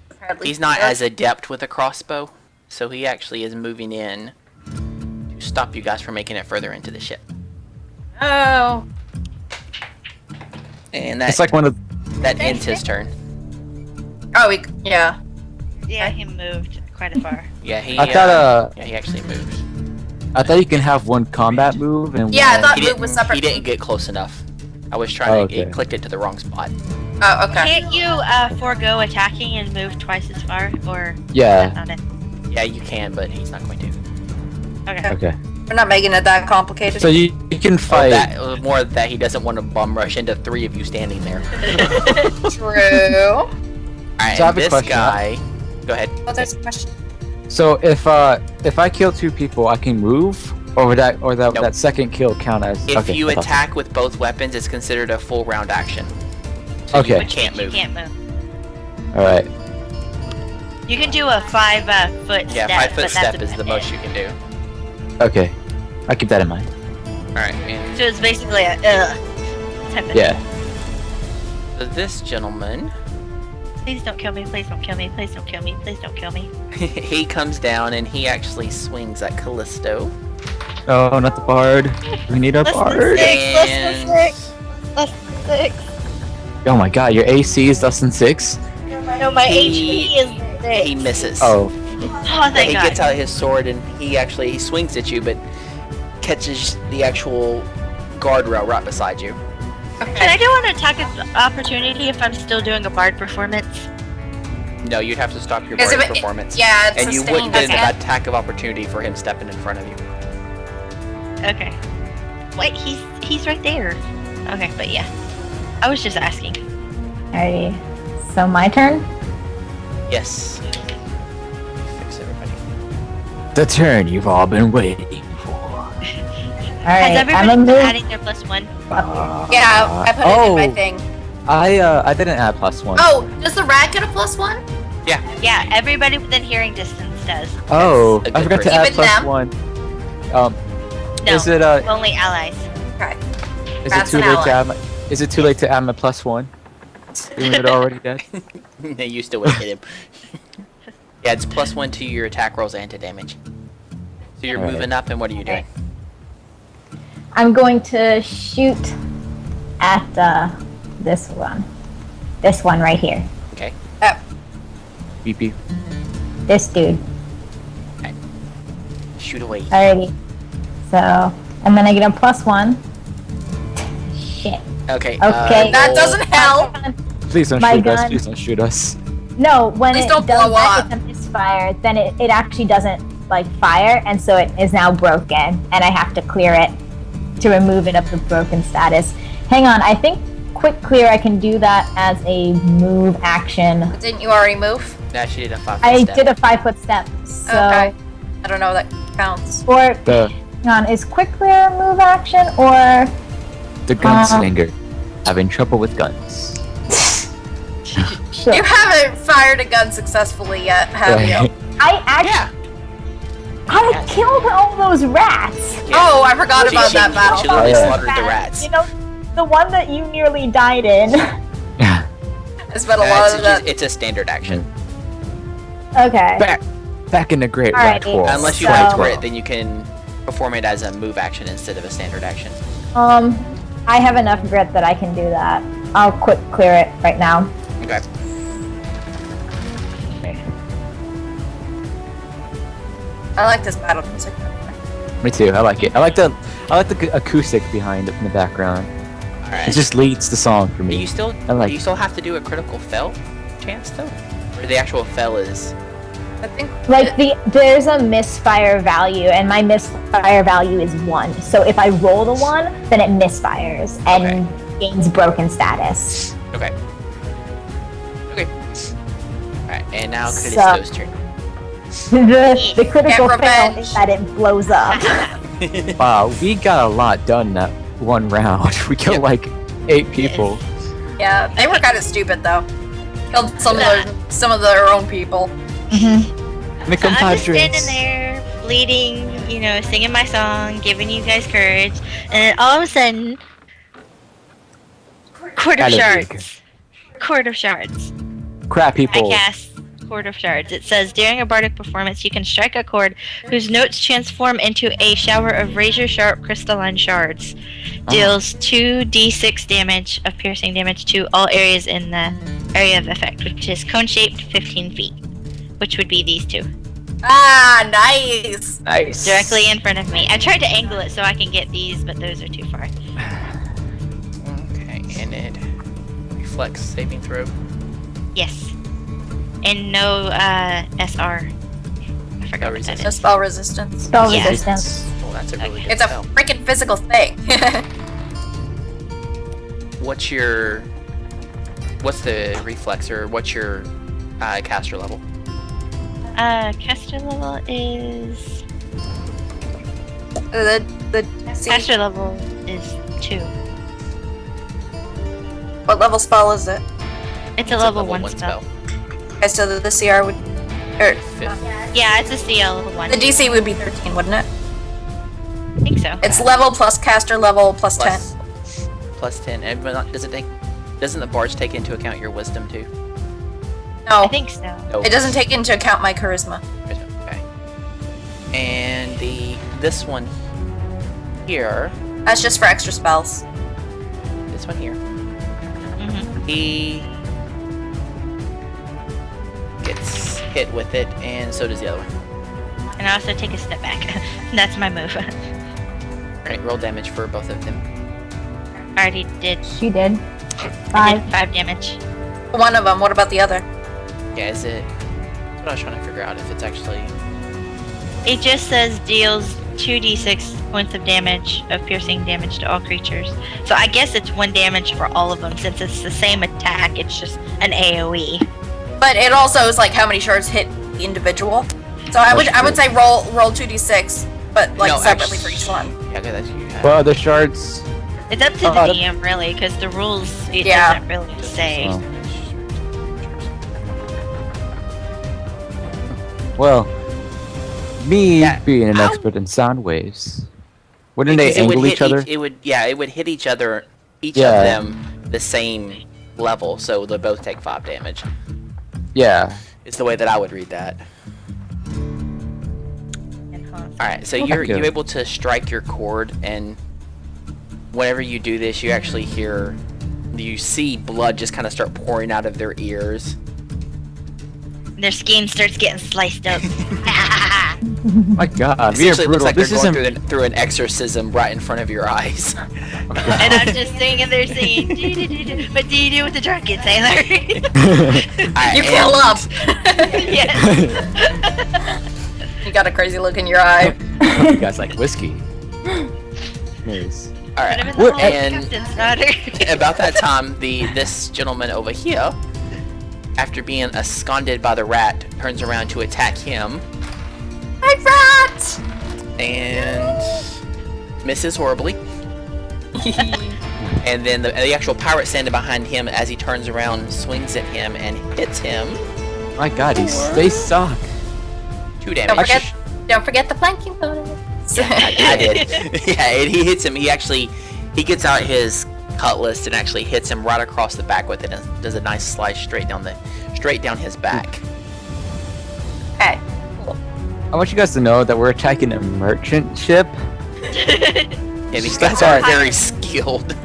Apparently. He's not as adept with a crossbow, so he actually is moving in to stop you guys from making it further into the ship. Oh. And that It's like one of that ends his turn. Oh, yeah. Yeah, he moved quite a far. Yeah, he. I thought yeah, he actually moved. I thought you can have one combat move and Yeah, I one... thought He move didn't. was separate. He didn't get close enough. I was trying Oh, to. okay. It clicked it to the wrong spot. Oh, okay. Can't you forego attacking and move twice as far? Or Yeah. not it? Yeah, you can, but he's not going to. Okay. Okay. We're not making it that complicated. So you can Oh, fight. that more that he doesn't want to bum rush into 3 of you standing there. True. Alright, So I have a this question. guy. Go ahead. Oh, there's a question. So if I kill 2 people, I can move, or would that Nope. that second kill count as? If okay, you I thought- attack with both weapons, it's considered a full round action. So Okay. You Which can't means move. you can't move. All right. You can do a 5-foot Yeah, step. 5 foot but that's step is about the it. most you can do. Okay. I'll keep that in mind. Alright, and So it's basically a type of Yeah. so this gentleman, Please don't kill me. Please don't kill me. Please don't kill me. Please don't kill me. he comes down and he actually swings at Callisto. Oh, not the bard. We need a Less than bard. 6. Less than And 6. Less than 6. Oh my god, your AC is less than 6? No, my He- HP is 6. he misses. Oh. Oh, thank he God. gets out his sword and he swings at you, but catches the actual guardrail right beside you. Can I do an attack of opportunity if I'm still doing a bard performance? No, you'd have to stop your Because bard if it- performance. Yeah, it's And you sustained. wouldn't get an Okay. attack of opportunity for him stepping in front of you. Okay. Wait, he's right there. Okay, but yeah. I was just asking. Alrighty. So my turn? Yes. Fix everybody. The turn you've all been waiting for. Alright, Has I'm everybody gonna been move adding their +1? Yeah, I put it in my thing. I didn't add +1. Oh, does the rat get a +1? Yeah, everybody within hearing distance does. Oh, That's a I good forgot to break. add Even them? +1. No, Is it only allies. Okay. is it Rat's too an late ally. to add is it too late to add my +1? Even though they're already dead? No, you still would hit him. Yeah, it's +1 to your attack rolls and to damage. So you're Alright. moving up, and what are you doing? I'm going to shoot at this one. This one right here. Okay. Beep beep. This dude. Shoot away. Alrighty. So, and then I get a +1. Shit. Okay. Okay. That roll- doesn't help. Please don't My shoot us. gun. Please don't shoot us. No, when Please it don't does blow that, up. it's a misfire, then it actually doesn't like fire, and so it is now broken, and I have to clear it to remove it of the broken status. Hang on, I think quick clear, I can do that as a move action. Didn't you already move? No, she did a 5 I step. did a 5-foot step, so Okay. I don't know if that counts. or The hang on, is quick clear a move action or gunslinger. Having trouble with guns. sure. You haven't fired a gun successfully yet, have you? I actually Yeah. I killed all those rats. Oh, I forgot She- about she- that battle. she literally Oh, yeah. slaughtered the rats. You know, the one that you nearly died in. Yeah. I spent a lot of that. It's a standard action. Okay. Back in the great Alright, rat hole. Unless you So- wait for it, then you can perform it as a move action instead of a standard action. I have enough grit that I can do that. I'll quick clear it right now. Okay. I like this battle music. Me too. I like it. I like the acoustic behind it in the background. All right. It just leads the song for Do me. you still I like do you still have to do a critical fail chance though, or the actual fail is? I think Like there's a misfire value, and my misfire value is 1. So if I roll the 1, then it misfires and gains broken status. Okay. Okay. All right, and now So- Callisto's turn. The critical Get fail revenge. is that it blows up. Wow, we got a lot done that one round. We killed Yep. like 8 people. yeah, they were kind of stupid though. Killed some of their own people. My So I'm just standing compadres. there, bleeding, singing my song, giving you guys courage, and then all of a sudden, Court of Hallelujah. Shards. Court of Shards. Crap I people. cast chord of shards. It says during a bardic performance, you can strike a chord whose notes transform into a shower of razor-sharp crystalline shards. Deals 2d6 damage of piercing damage to all areas in the area of effect, which is cone-shaped 15 feet, which would be these two. Ah, nice. Nice. Directly in front of me. I tried to angle it so I can get these, but those are too far. Okay, and it reflex saving throw. Yes. And no SR. I forgot what that No is. spell resistance. Spell Yeah. resistance. Well, that's a really good It's a spell. freaking physical thing. What's the reflex, or what's your caster level? Caster level is... the DC. Caster level is 2. What level spell is it? It's a level 1 spell. Okay, so the CR would, or Fifth. Yeah, it's a CL level 1. the DC would be 13, wouldn't it? I think so. It's level plus caster level plus 10. Plus 10. And doesn't the barge take into account your wisdom too? No, I think so. No. it doesn't take into account my charisma. Okay. And this one here, That's just for extra spells. this one here, Mhm. he gets hit with it, and so does the other one. And I also take a step back. That's my move. Alright, roll damage for both of them. I already did. She did. I 5. did 5 damage. One of them. What about the other? Yeah, is it? That's what I was trying to figure out, if it's actually. It just says deals 2d6 points of damage, of piercing damage to all creatures. So I guess it's 1 damage for all of them, since it's the same attack, it's just an AoE. But it also is like how many shards hit the individual. So I would say roll 2d6, but like No, separately actually- for each one. Yeah, okay, that's you. Well, the shards. It's up to Oh, the that- DM, really, because the rules, it Yeah. doesn't really say. Oh. Well, me Yeah. being an Ow. expert in sound waves, wouldn't they Because it would angle hit each other? it would hit each other, each Yeah. of them the same level, so they both take 5 damage. Yeah. Is the way that I would read that. Alright, so Okay. you're able to strike your chord, and whenever you do this, you actually you see blood just kind of start pouring out of their ears. Their skin starts getting sliced up. My God, we are Essentially, it looks brutal. like This they're isn't. going through an exorcism right in front of your eyes. And I'm just singing their singing. What do you do with the drunken sailor? Alright, You fill up. Yes. You got a crazy look in your eye. You guys like whiskey. Nice. Put him Alright, in the hole, and Captain Snyder. about that time, this gentleman over here, after being absconded by the rat, turns around to attack him My rat! and misses horribly. And then the actual pirate standing behind him, as he turns around, swings at him and hits him. My God, they suck. 2 damage. Don't forget the flanking bonus. I did. Yeah, and he hits him. He gets out his cutlass and actually hits him right across the back with it, and does a nice slice straight down his back. Okay. I want you guys to know that we're attacking a merchant ship. Yeah, these That's guys are alright. very skilled.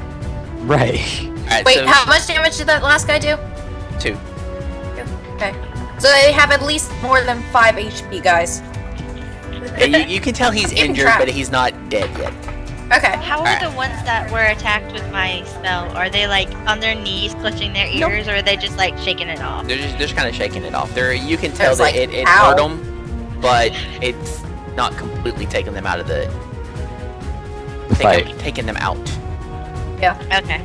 Right. Alright, Wait, so how much damage did that last guy do? 2. Okay. So they have at least more than 5 HP, guys. Yeah, you can tell he's Getting injured, trapped. but he's not dead yet. Okay. How are the ones that were attacked with my spell? Are they like on their knees clutching their Nope. ears, or are they just like shaking it off? They're just kind of shaking it off. You can tell was that like, it ow. hurt them, but it's not completely taking them out of the Fight. taking them out. Okay.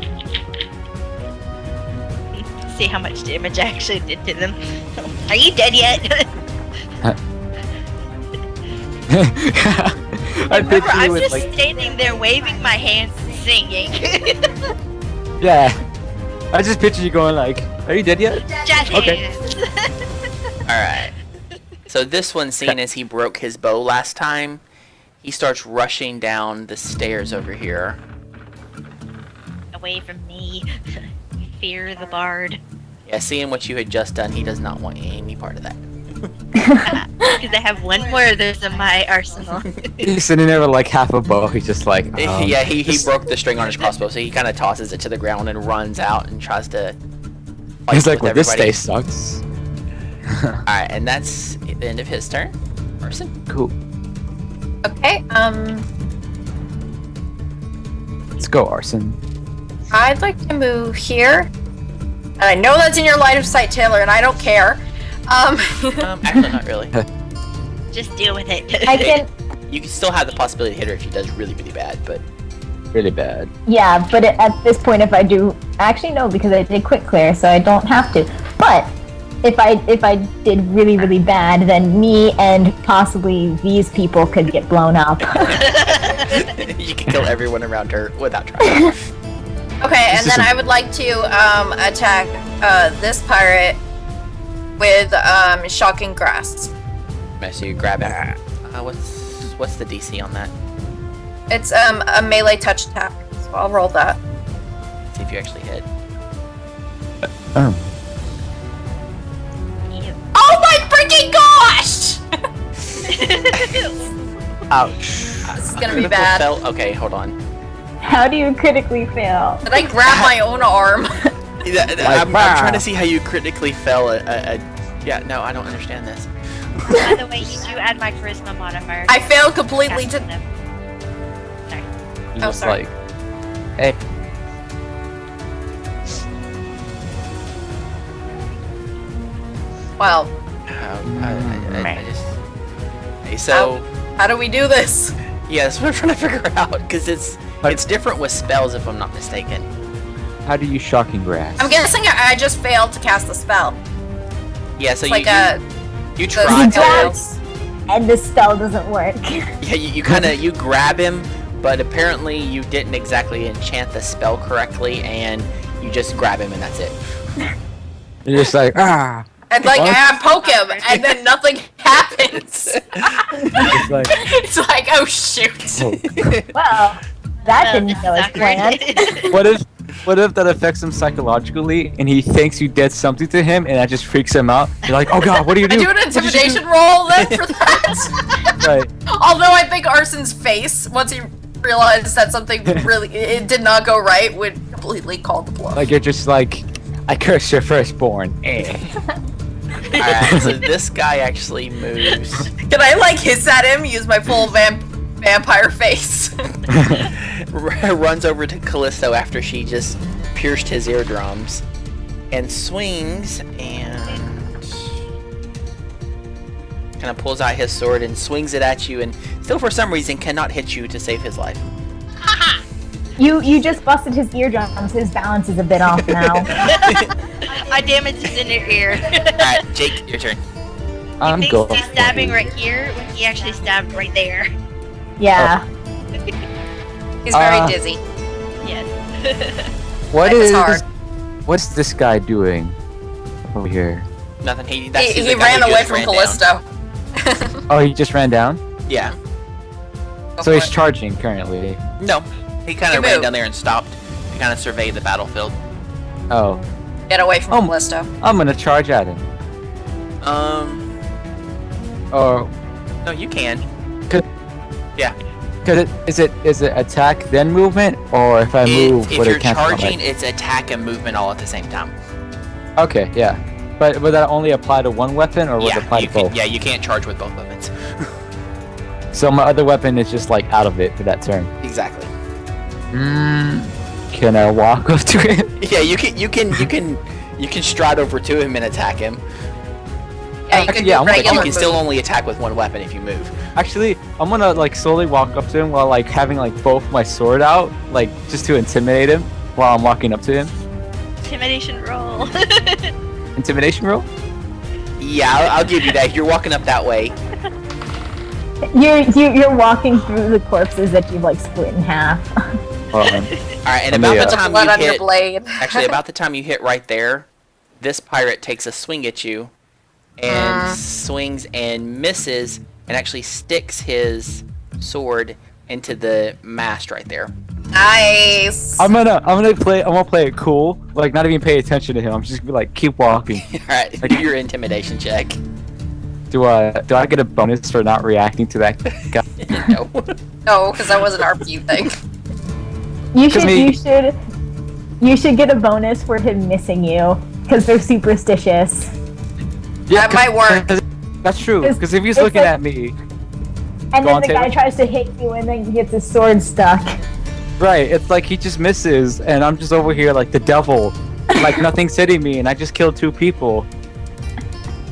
See how much damage I actually did to them. Are you dead yet? I picture I'm you with just like, standing there waving my hands and singing. yeah. I just picture you going like, "Are you dead yet?" Jazz Okay. hands. Alright. So this one, seeing as he broke his bow last time, he starts rushing down the stairs over here. Away from me. Fear the bard. Yeah, seeing what you had just done, he does not want any part of that. Because I have one more of those in my arsenal. He's sitting there with like half a bow. He's just like, Yeah, he broke the string on his crossbow, so he kind of tosses it to the ground and runs out and tries to fight He's like, with well, this everybody. day sucks. Alright, and that's the end of his turn. Arson? Cool. Okay, Let's go, Arson. I'd like to move here. And I know that's in your line of sight, Taylor, and I don't care. Actually, not really. Just deal with it. I can. You can still have the possibility to hit her if she does really, really bad, but Really bad. Yeah, but at this point, if I do, actually no, because I did quick clear, so I don't have to. But if I did really, really bad, then me and possibly these people could get blown up. you can kill everyone around her without trying. Okay, and This then is I would like to attack this pirate with shocking grass. So you grab it. What's the DC on that? It's a melee touch attack, so I'll roll that. See if you actually hit. Oh my freaking gosh! Ouch. This is gonna be Critical bad. fail- Okay, hold on. How do you critically fail? Did I grab my own arm? I'm trying to see how you critically fell yeah, no, I don't understand this. By the way, you do add my charisma modifier. I failed completely Casting to. them. Sorry. He's Oh, just sorry. like, hey. Wow. I just. Okay, so How do we do this? yeah, that's what I'm trying to figure out because it's different with spells if I'm not mistaken. How do you shocking grass? I'm guessing I just failed to cast the spell. Yeah, so It's like a. you the try spell- to And the spell doesn't work. yeah you kind of you grab him, but apparently you didn't exactly enchant the spell correctly, and you just grab him and that's it. You're just like, ah. And like What? I poke him, and then nothing happens. It's like, It's like, oh shoot. oh. Well, that This didn't is go as planned. awkward. What if that affects him psychologically and he thinks you did something to him and that just freaks him out? You're like, oh god, what do you I do? do an intimidation roll then for that. Right. Although I think Arson's face, once he realized that something really it did not go right, would completely call the bluff. Like you're just like, I curse your firstborn. Eh. Alright, so this guy actually moves. Can I like hiss at him? Use my full vampire face. Runs over to Callisto after she just pierced his eardrums and swings and kind of pulls out his sword and swings it at you and still for some reason cannot hit you to save his life. You just busted his eardrums. His balance is a bit off now. I damaged his inner ear. Alright, Jake, your turn. I'm He thinks going. he's stabbing right here when he actually stabbed right there. Yeah. He's very Uh, dizzy. Yes. What Life is is hard. what's this guy doing over here? Nothing. He He ran away from Callisto. Oh, he just ran down? Yeah. Go So for he's it. charging currently. No. He kind He of ran moved. down there and stopped to kind of survey the battlefield. Oh, Get away from Oh. Callisto. I'm gonna charge at him. Oh, No, you can. cause is it attack then movement, or if I move, If would you're it cancel charging, my- it's attack and movement all at the same time. Okay, yeah. But would that only apply to one weapon, or would it apply you to both? you can't charge with both weapons. So my other weapon is just like out of it for that turn. Exactly. Can I walk up to him? Yeah, you can stride over to him and attack him. Yeah, you could Yeah, do I'm like, But you regular can still move. only attack with one weapon if you move. Actually, I'm gonna like slowly walk up to him while like having like both my sword out, like just to intimidate him while I'm walking up to him. Intimidation roll. Intimidation roll? Yeah, I'll give you that. You're walking up that way. You're walking through the corpses that you've like split in half. Hold on. All right, and Let me, about the The time blood you on your hit, blade. actually, about the time you hit right there, this pirate takes a swing at you, and swings and misses, and actually sticks his sword into the mast right there. Nice. I'm gonna play it cool, like not even pay attention to him. I'm just gonna be like, keep walking. Alright, do your intimidation check. Do I get a bonus for not reacting to that guy? No. No, because that was an RP thing. You should get a bonus for him missing you because they're superstitious. Yeah, That might work. That's true. Because if he's it's looking like- at me, And Go then on, the guy Taylor. tries to hit you and then gets his sword stuck. right? It's like he just misses, and I'm just over here like the devil, like nothing's hitting me, and I just killed 2 people.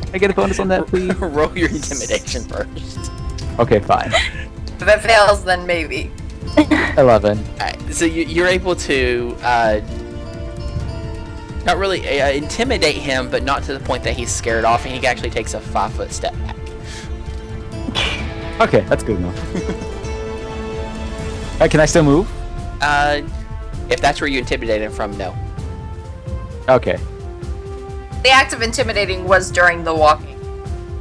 Can I get a bonus on that, please? Roll your intimidation first. Okay, fine. If it fails, then maybe. 11. Alright, so you're able to, not really intimidate him, but not to the point that he's scared off, and he actually takes a 5-foot step back. Okay, that's good enough. Can I still move? If that's where you intimidate him from, no. Okay. The act of intimidating was during the walking.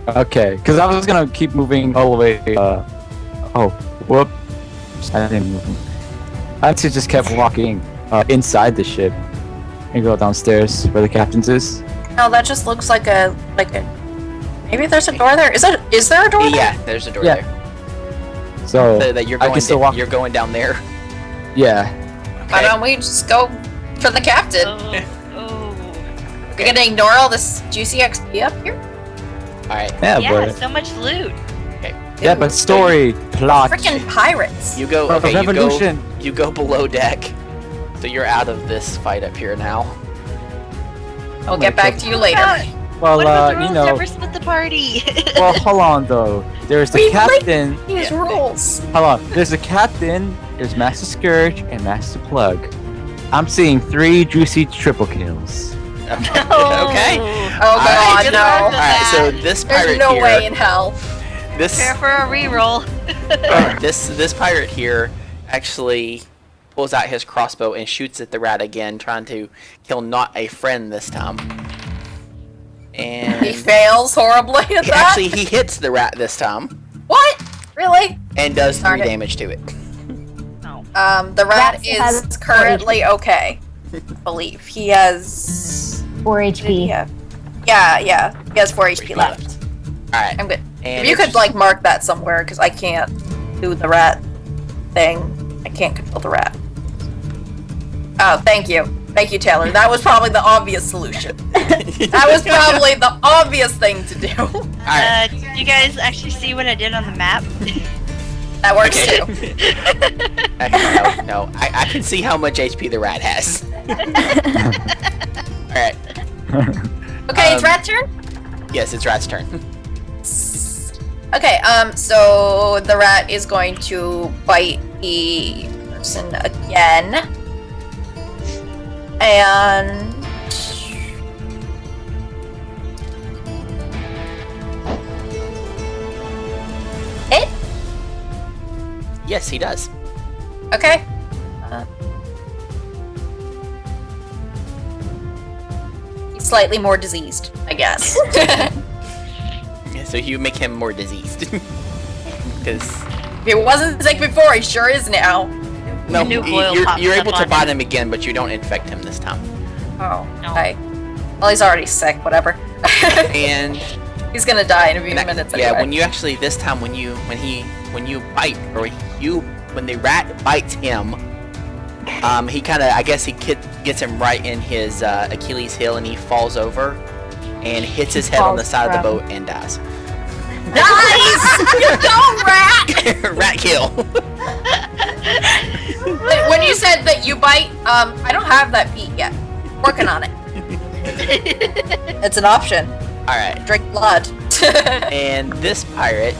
Okay, because I was gonna keep moving all the way. Oh, whoop! I didn't move. I actually just kept walking inside the ship and go downstairs where the captain's is. No, that just looks like a maybe there's a door there. Is there a door there? Yeah, there's a door Yeah. there. So So that you're I going, can still walk. you're going down there. Yeah. Why don't we just go for the captain? Oh. You're gonna ignore all this juicy XP up here? Alright, Yeah, Yeah, but so much loot. yeah, but story plot. Freaking pirates. you go, Of okay, revolution. you go below deck. So you're out of this fight up here now. I'll get back to you later. Well, What about the rules? you know. Never split the party. Well, hold on though. There's the We like captain. These rules. Hold on. There's the captain. There's Master Scourge and Master Plug. I'm seeing 3 juicy triple kills. Okay. Oh. Okay. Oh god, good no. luck. Alright, so this pirate There's no here, way in hell. this Prepare for a reroll. this pirate here actually pulls out his crossbow and shoots at the rat again, trying to kill not a friend this time. And He fails horribly at that. actually he hits the rat this time What? Really? and does 3 Darn it. damage to it. The rat Rat has is currently okay. I believe he has 4 HP. Yeah, he has 4 HP left. Alright. I'm good. And If you could it's- like mark that somewhere, because I can't do the rat thing. I can't control the rat. Oh, thank you, Taylor. That was probably the obvious solution. That was probably the obvious thing to do. Alright. Did you guys actually see what I did on the map? That works Okay. too. No. I can see how much HP the rat has. Alright. Okay, it's rat turn. Yes, it's rat's turn. Okay, so the rat is going to bite the person again. And hit? Yes, he does. Okay. He's slightly more diseased, I guess. Yeah, so you make him more diseased. Because If he wasn't sick before, he sure is now. no, New boil pops you're up able to on bite him. him again, but you don't infect him this time. Oh, No. okay. Well, he's already sick, whatever. And He's gonna die in a few And minutes yeah, anyway. when you actually this time when you bite when the rat bites him, he kind of I guess he gets him right in his Achilles heel and he falls over and hits his head on the Falls side of the from- boat and dies. Nice! You go, rat! Rat kill. When you said that you bite, I don't have that feat yet. Working on it. It's an option. All right, Drink blood. and this pirate.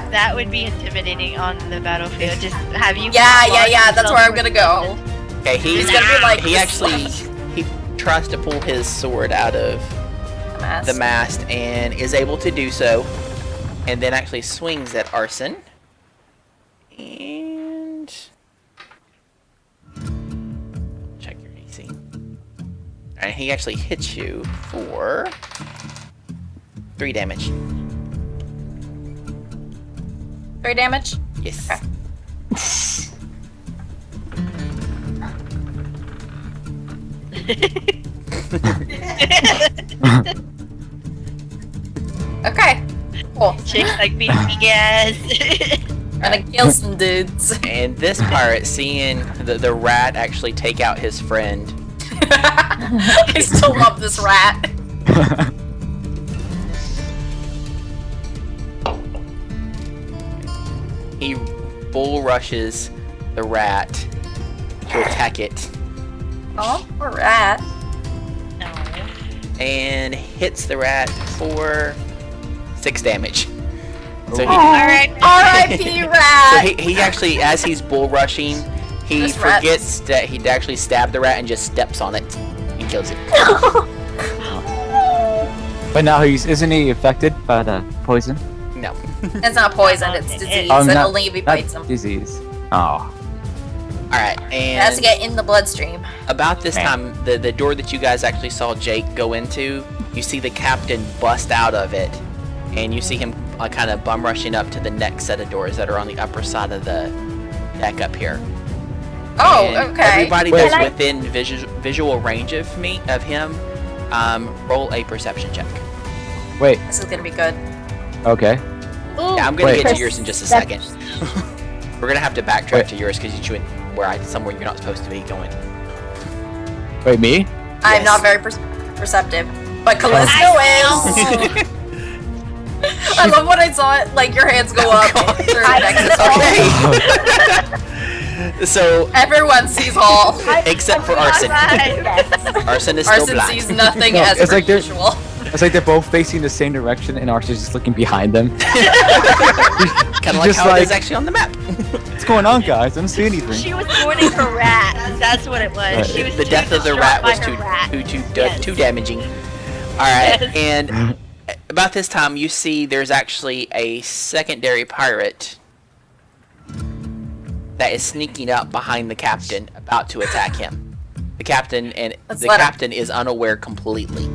That would be intimidating on the battlefield. Just have you. Yeah. That's where I'm gonna go. Okay, He's gonna be like, he "This actually slut." he tries to pull his sword out of the mast and is able to do so, and then actually swings at Arson. And check your AC. And he actually hits you for 3 damage. 3 damage. Yes. Okay. Okay. Cool. Chicks like being yes. Gonna kill some dudes. And this part, seeing the rat actually take out his friend. I still love this rat. He bull rushes the rat to attack it Oh, poor rat. No. and hits the rat for 6 damage. So he, Alright. R.I.P. rat. so he actually, as he's bull rushing, he This rat- forgets that he'd actually stabbed the rat and just steps on it and kills it. But now isn't he affected by the poison? No. It's not poison, it's disease, Oh, and not- only if he Not bites him. disease. Oh. Alright, It has to and get in the bloodstream. about this Man. time, the door that you guys actually saw Jake go into, you see the captain bust out of it, and you see him kind of bum rushing up to the next set of doors that are on the upper side of the deck up here. Oh, And okay. Everybody Wait. that's Can I- within visual range of him, roll a perception check. Wait. This is gonna be good. Okay. Ooh. Yeah, I'm gonna Wait. get to yours in just a second. We're gonna have to backtrack Wait. to yours because you went somewhere you're not supposed to be going. Wait, me? I'm Yes. not very perceptive, but Callisto I is. I love when I saw it, like your hands go up. Through Nexus. Okay. So, Everyone sees all. except for Arson. Yes. Arson is still Arson blind. sees nothing No, as it's per like they're- usual. It's like they're both facing the same direction, and Arson's just looking behind them. Kind of like just how it like- is actually on the map. What's going on, guys? I don't see anything. She was mourning her rat. That's what it was. She was The too death of the distraught rat was by her rat. Yes. too damaging. Alright, Yes. and about this time you see there's actually a secondary pirate that is sneaking up behind the captain, about to attack him. The captain Let's let him. captain is unaware completely.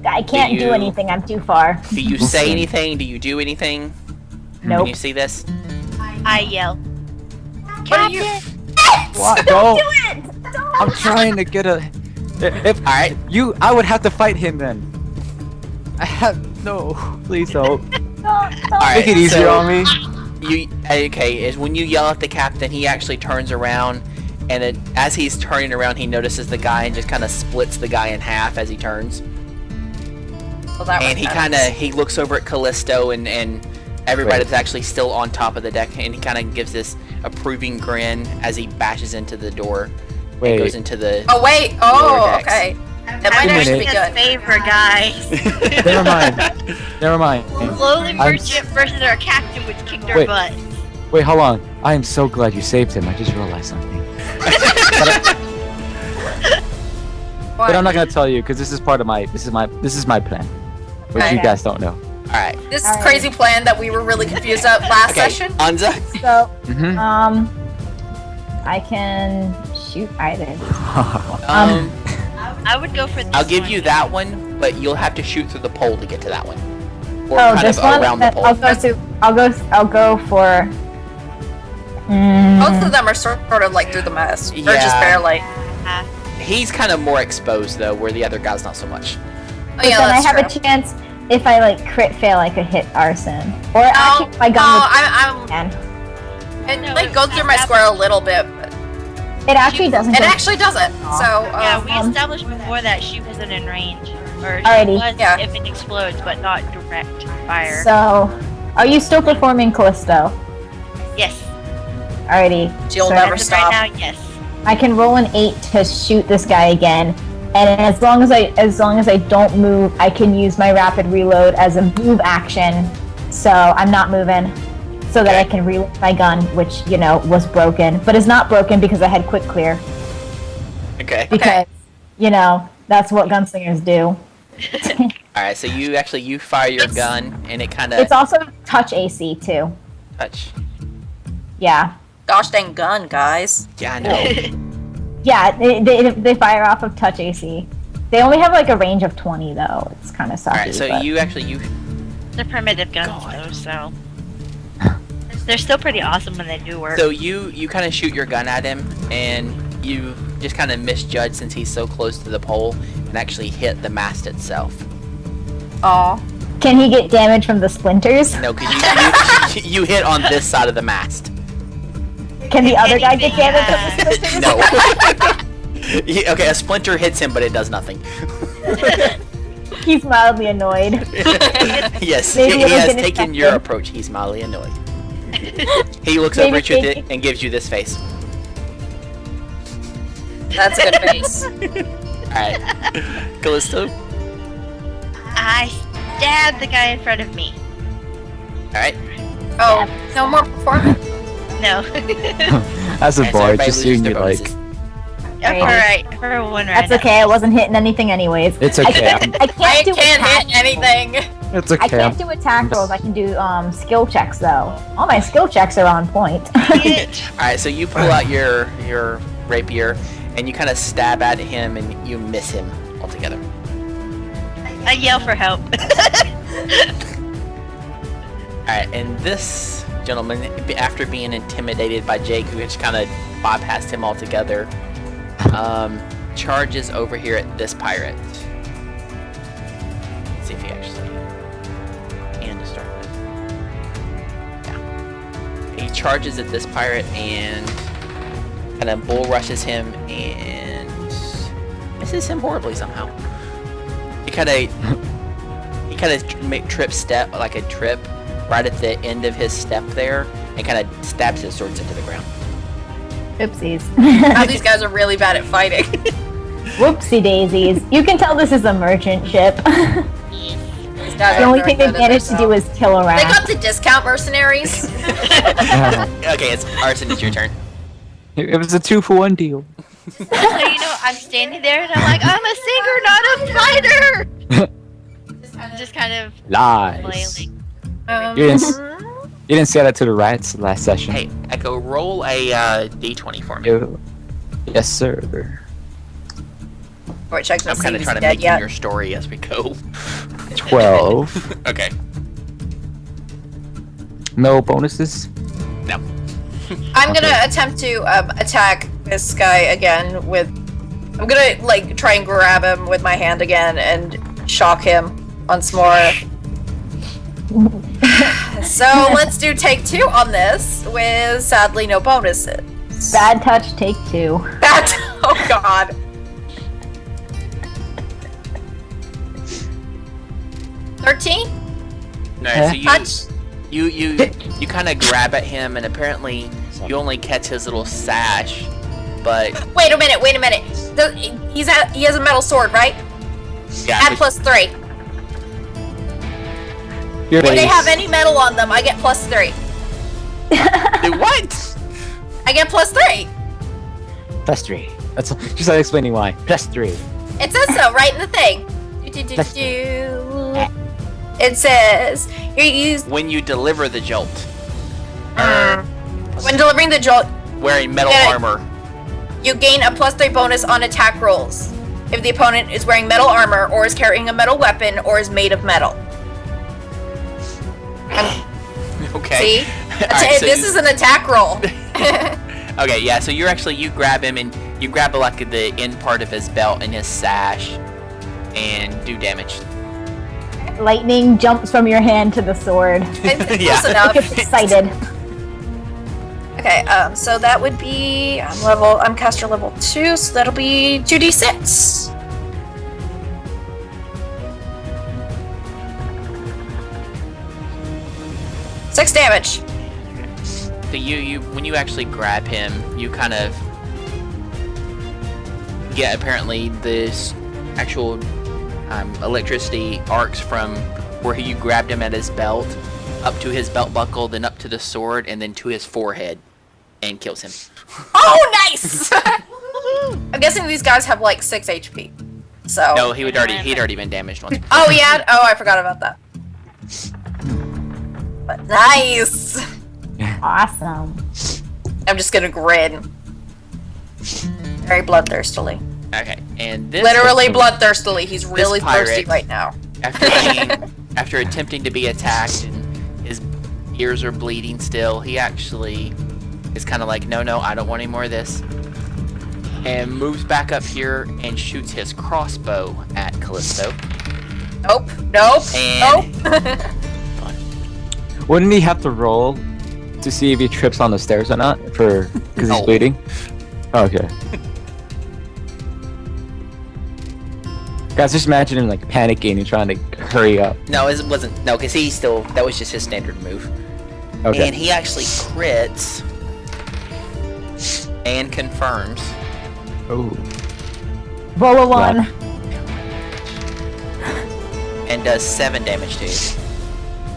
I can't do you- anything. I'm too far. Do you say anything? Do you do anything? When Nope. you see this? I yell. What are you? What? Don't Don't. do it! Don't! I'm trying to get a. If Alright, I would have to fight him then. I have no. Please don't. Don't! Alright, Make it easier so- on me. is when you yell at the captain, he actually turns around, and as he's turning around, he notices the guy and just kind of splits the guy in half as he turns. Well, that And was he looks over at Callisto and everybody Wait. that's actually still on top of the deck, and he kind of gives this approving grin as he bashes into the door and Wait. goes into the. Oh wait. Lower Oh, decks. okay. That might Wait a actually be minute. good. Favor, guys. Never mind. Never mind. Lowly I'm merchant versus our captain, which kicked our Wait. butt. Wait, hold on. I am so glad you saved him. I just realized something. But I'm not gonna tell you because this is part of my this is my plan, which you Okay. guys don't know. All right. This Alright. crazy plan that we were really confused at last Okay, session. Anza. So, Mm-hmm. I can shoot either of these. I would go for this I'll give one. you that one, but you'll have to shoot through the pole to get to that one, or Oh, kind this of one. around the pole. I'll go through. I'll go for. Both of them are sort of like through the mess, or just Yeah. barely. He's kind of more exposed though, where the other guy's not so much. Oh But yeah, then I that's have true. a chance if I like crit fail, I could hit Arson. Or actually, my gun I'm. can. It No, like it- goes through my square a little bit, but It actually doesn't. it go- actually doesn't. So Yeah, we Um, established before that she wasn't in range. Or she Alrighty. was Yeah. if it explodes, but not direct fire. So, are you still performing Callisto? Yes. Alrighty. She'll so never As of stop. right now, yes. I can roll an 8 to shoot this guy again, and as long as I don't move, I can use my rapid reload as a move action. So I'm not moving, so that I can reload my gun, which was broken, but is not broken because I had quick clear. Okay. Because that's what gunslingers do. All right. So you fire your gun, and it kind of It's also touch AC too. touch. Yeah. Gosh dang gun, guys. Yeah, I know. Yeah, they fire off of touch AC. They only have like a range of 20 though. It's kind of sucky. All right. So but- you They're primitive guns God. though, so they're still pretty awesome when they do work. So you kind of shoot your gun at him, and you just kind of misjudged since he's so close to the pole and actually hit the mast itself. Aw. Can he get damage from the splinters? No, because you hit on this side of the mast. Can the other guy get damage from the splinters? No. Okay, a splinter hits him, but it does nothing. He's mildly annoyed. Yes, Maybe he it'll has get taken infected. your approach. He's mildly annoyed. He looks Maybe over at you they- and gives you this face. That's a good face. Alright. Callisto? I stabbed the guy in front of me. Alright. Oh, no more performance. No. As a Alright, so boy, everybody just loses seeing their you like, bonuses. Alright, for one round. That's okay. I wasn't hitting anything anyways. it's I okay. can't, I I can't do can't attack hit anything. It's I okay. can't do attack rolls. I can do skill checks though. All my skill checks are on point. Alright, so you pull out your rapier and you kind of stab at him and you miss him altogether. I yell for help. Alright, and this gentleman, after being intimidated by Jake, who just kind of bypassed him altogether, charges over here at this pirate. Let's see if he actually can to start with. Yeah. He charges at this pirate and kind of bull rushes him and misses him horribly somehow. He kind of trips step like a trip right at the end of his step there and kind of stabs his swords into the ground. Oopsies. Now these guys are really bad at fighting. Whoopsie daisies. You can tell this is a merchant ship. These guys The are only very thing they good at managed their to do job. is kill a They rat. got the discount mercenaries. Okay, it's Arson, it's your turn. It was a 2-for-1 deal. So I'm standing there and I'm like, I'm a singer, not a fighter. Just kind of Lies. flailing. You didn't say that to the rats last session. Hey, Echo, roll a d20 for me. Ew. Yes, sir. Or check to I'm see kind if of he's trying to dead make yet. your story as we go. 12. Okay. No bonuses? No. I'm gonna Okay. attempt to attack this guy again with. I'm gonna like try and grab him with my hand again and shock him once more. So let's do take 2 on this with sadly no bonuses. Bad touch, take 2. That oh god. $13? No, Huh? so Touch? you kind of grab at him, and apparently you only catch his little sash, but Wait a minute. He has a metal sword, right? yeah, Add but- plus 3. Your When they face. have any metal on them, I get plus 3. Dude, what? I get plus 3. Plus 3. That's she's not explaining why. Plus 3. It says so right in the thing. Do. It says you use When you deliver the jolt, when delivering the jolt, wearing metal Yeah. armor. you gain a plus 3 bonus on attack rolls if the opponent is wearing metal armor or is carrying a metal weapon or is made of metal. Okay. See, Alright, so this you- is an attack roll. Okay, yeah. So you grab him and you grab like the end part of his belt and his sash, and do damage. Lightning jumps from your hand to the sword. It's Yeah. close enough. Gets excited. Okay, so that would be I'm caster level 2, so that'll be 2d6. Six damage. So you when you actually grab him, you kind of get apparently this actual electricity arcs from where you grabbed him at his belt up to his belt buckle, then up to the sword, and then to his forehead, and kills him. Oh, nice! I'm guessing these guys have like 6 HP. So. No, he'd already been damaged once. Oh, yeah? Oh, I forgot about that. But nice! Awesome. I'm just gonna grin. Very bloodthirstily. Okay, and this Literally bloodthirstily. He's really pirate- thirsty right now. after attempting to be attacked and his ears are bleeding still, he actually is kind of like, no, I don't want any more of this. and moves back up here and shoots his crossbow at Callisto. Nope. Nope. And Nope. Wouldn't he have to roll to see if he trips on the stairs or not? Because he's No. bleeding? Oh, okay. Guys, just imagine him like panicking and trying to hurry up. no, it wasn't. No, because he still. That was just his standard move. Okay. And he actually crits and confirms. Oh. Roll a 1. And does 7 damage to you.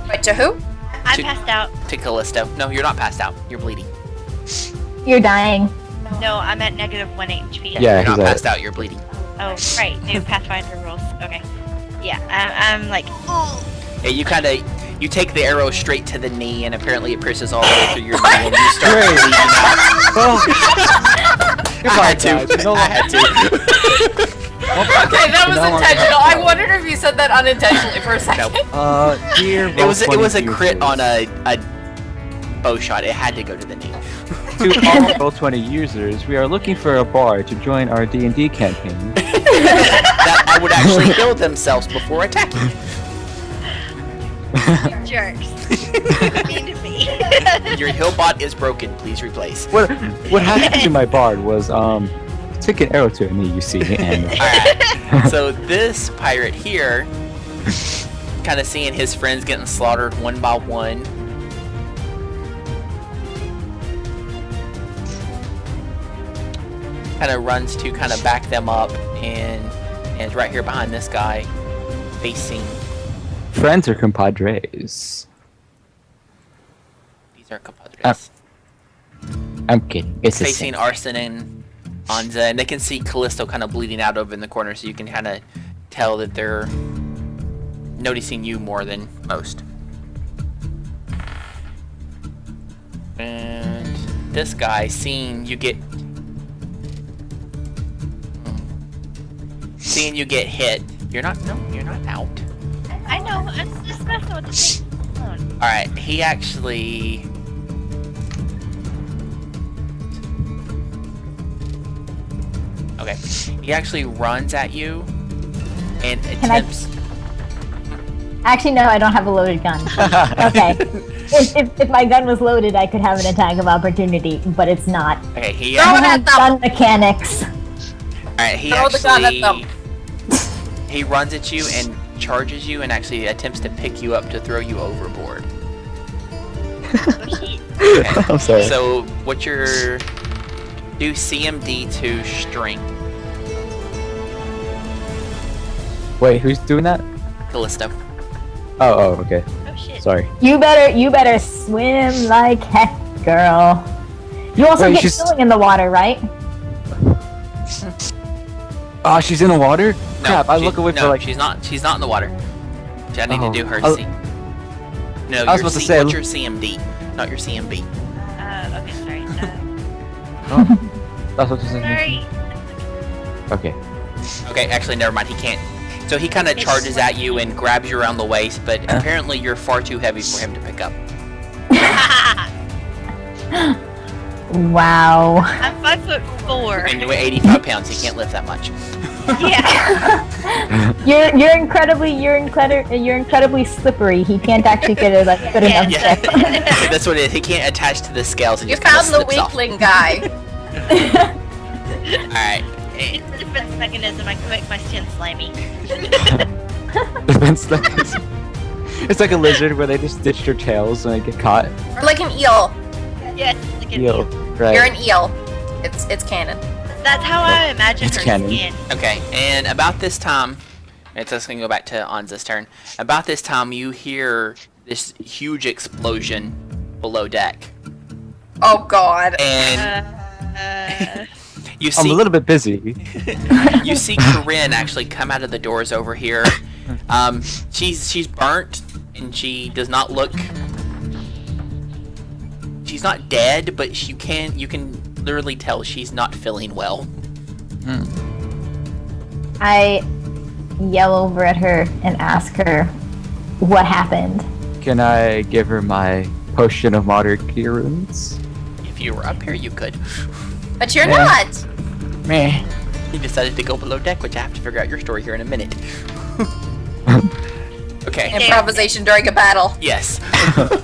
Wait, to who? I'm To- passed out. To Callisto. No, you're not passed out. You're bleeding. You're dying. No, I'm at -1 HP. Yeah, You're he's not at passed out. You're bleeding. Oh, right. New Pathfinder rules. Okay. Yeah, I'm like, Yeah, you take the arrow straight to the knee, and apparently it pierces all the way through your knee, and you start Great. bleeding out. Oh. I had to. I had to. Okay, that was intentional. I wondered if you said that unintentionally for a second. Nope. Dear It was a Roll20 crit users. on a bow shot. It had to go to the knee. To all Roll20 users, we are looking for a bard to join our D&D campaign. That would actually heal themselves before attacking. jerks. Mean to me. Your heal bot is broken. Please replace. What happened to my bard was took an arrow to a knee, you see, and Alright. So this pirate here, kind of seeing his friends getting slaughtered one by one. Kind of runs to kind of back them up and is right here behind this guy, facing. friends are compadres. These are compadres. I'm kidding. It's the Facing same. Arson and Anza, and they can see Callisto kind of bleeding out over in the corner, so you can kind of tell that they're noticing you more than most. And this guy, seeing you get hit, you're not out. I know. I'm just messing with the thing. All right, he actually. Okay, he actually runs at you and attempts. Actually, no, I don't have a loaded gun. Okay. If my gun was loaded, I could have an attack of opportunity, but it's not. Okay, he. Throw I it have at them. gun mechanics. All right, he Throw the gun at actually. He runs at you and charges you and actually attempts to pick you up to throw you overboard. Oh, shit. Okay. I'm sorry. So what's your do CMD to strength, Wait, who's doing that? Callisto? Oh, okay. Oh shit. Sorry. You better swim like heck, girl. You also Wait, get she's- filling in the water, right? Oh, she's in the water? Crap, I she- look away no, for like. she's not in the water. I need Oh. to do her Oh. C. No, I was your about to C, say- what's your CMD, not your CMB. Okay, sorry. That's what you're saying. Sorry. Okay. Okay, actually, never mind. He can't. So he kind of charges at you and grabs you around the waist, but apparently you're far too heavy for him to pick up. Wow. I'm 5'4". And you weigh 85 pounds. He can't lift that much. Yeah. You're incredibly slippery. He can't actually get it like good Yeah. enough. Yeah, grip. that's what it is. He can't attach to the scales and You just kind of found the slips off. weakling guy. All right. It's the defense mechanism. I can make my skin slimy. Defense mechanism. It's like a lizard where they just ditch their tails when they get caught. Or like an eel. Yes. Look at Yo, me. right. You're an eel. It's canon. That's how I imagine It's her canon. skin. Okay, and about this time, it's just gonna go back to Anza's turn. About this time, you hear this huge explosion below deck, Oh god. and you I'm a see little bit busy. you see Corinne actually come out of the doors over here. She's burnt, and she does not look. She's not dead, but you can literally tell she's not feeling well. I yell over at her and ask her what happened. Can I give her my potion of moderate cure wounds? If you were up here, you could. But you're Yeah. not. Meh. He decided to go below deck, which I have to figure out your story here in a minute. Okay. Improvisation during a battle. Yes.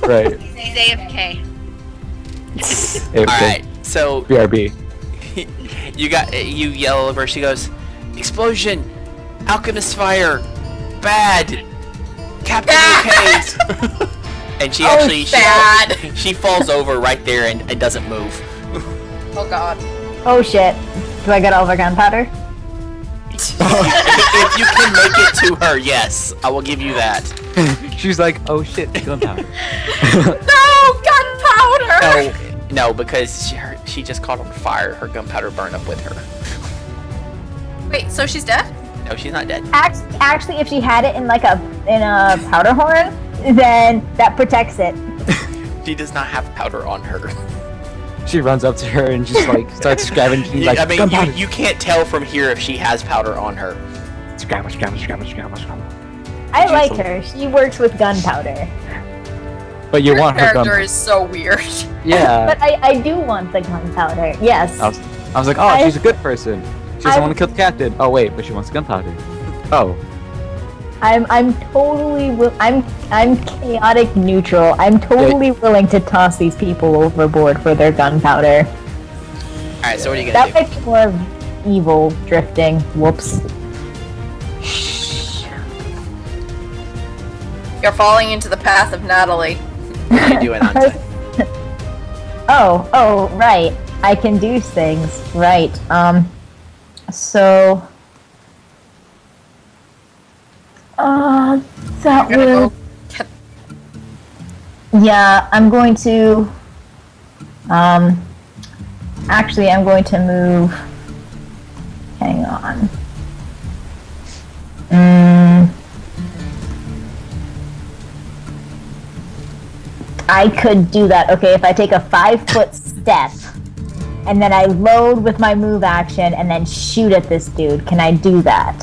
Right. He's AFK. Alright, so BRB. you yell over, she goes, explosion! Alchemist fire! Bad! Captain UK! And she actually bad. she falls over right there and doesn't move. Oh god. Oh shit. Do I get all of our gunpowder? If you can make it to her, yes. I will give you that. She's like, oh shit, gunpowder. No gunpowder. No, because she just caught on fire. Her gunpowder burned up with her. Wait, so she's dead? No, she's not dead. Actually, if she had it in like a powder horn, then that protects it. She does not have powder on her. She runs up to her and just like starts scavenging like I mean, gunpowder. you can't tell from here if she has powder on her. Scavenge. I like her. She works with gunpowder. But you want her character gunpowder. is so weird. Yeah. But I do want the gunpowder. Yes. I was like, oh, she's a good person. She doesn't want to kill the captain. Oh wait, but she wants gunpowder. Oh. I'm totally I'm chaotic neutral. I'm totally willing to toss these people overboard for their gunpowder. Alright, so what are you gonna That do? makes more evil drifting. Whoops. You're falling into the path of Natalie. What are you doing, Ante? Oh, right. I can do things. Right. So that You're gonna will. go get Yeah, I'm going to. Actually, I'm going to move. Hang on. I could do that. Okay, if I take a 5-foot step and then I load with my move action and then shoot at this dude, can I do that?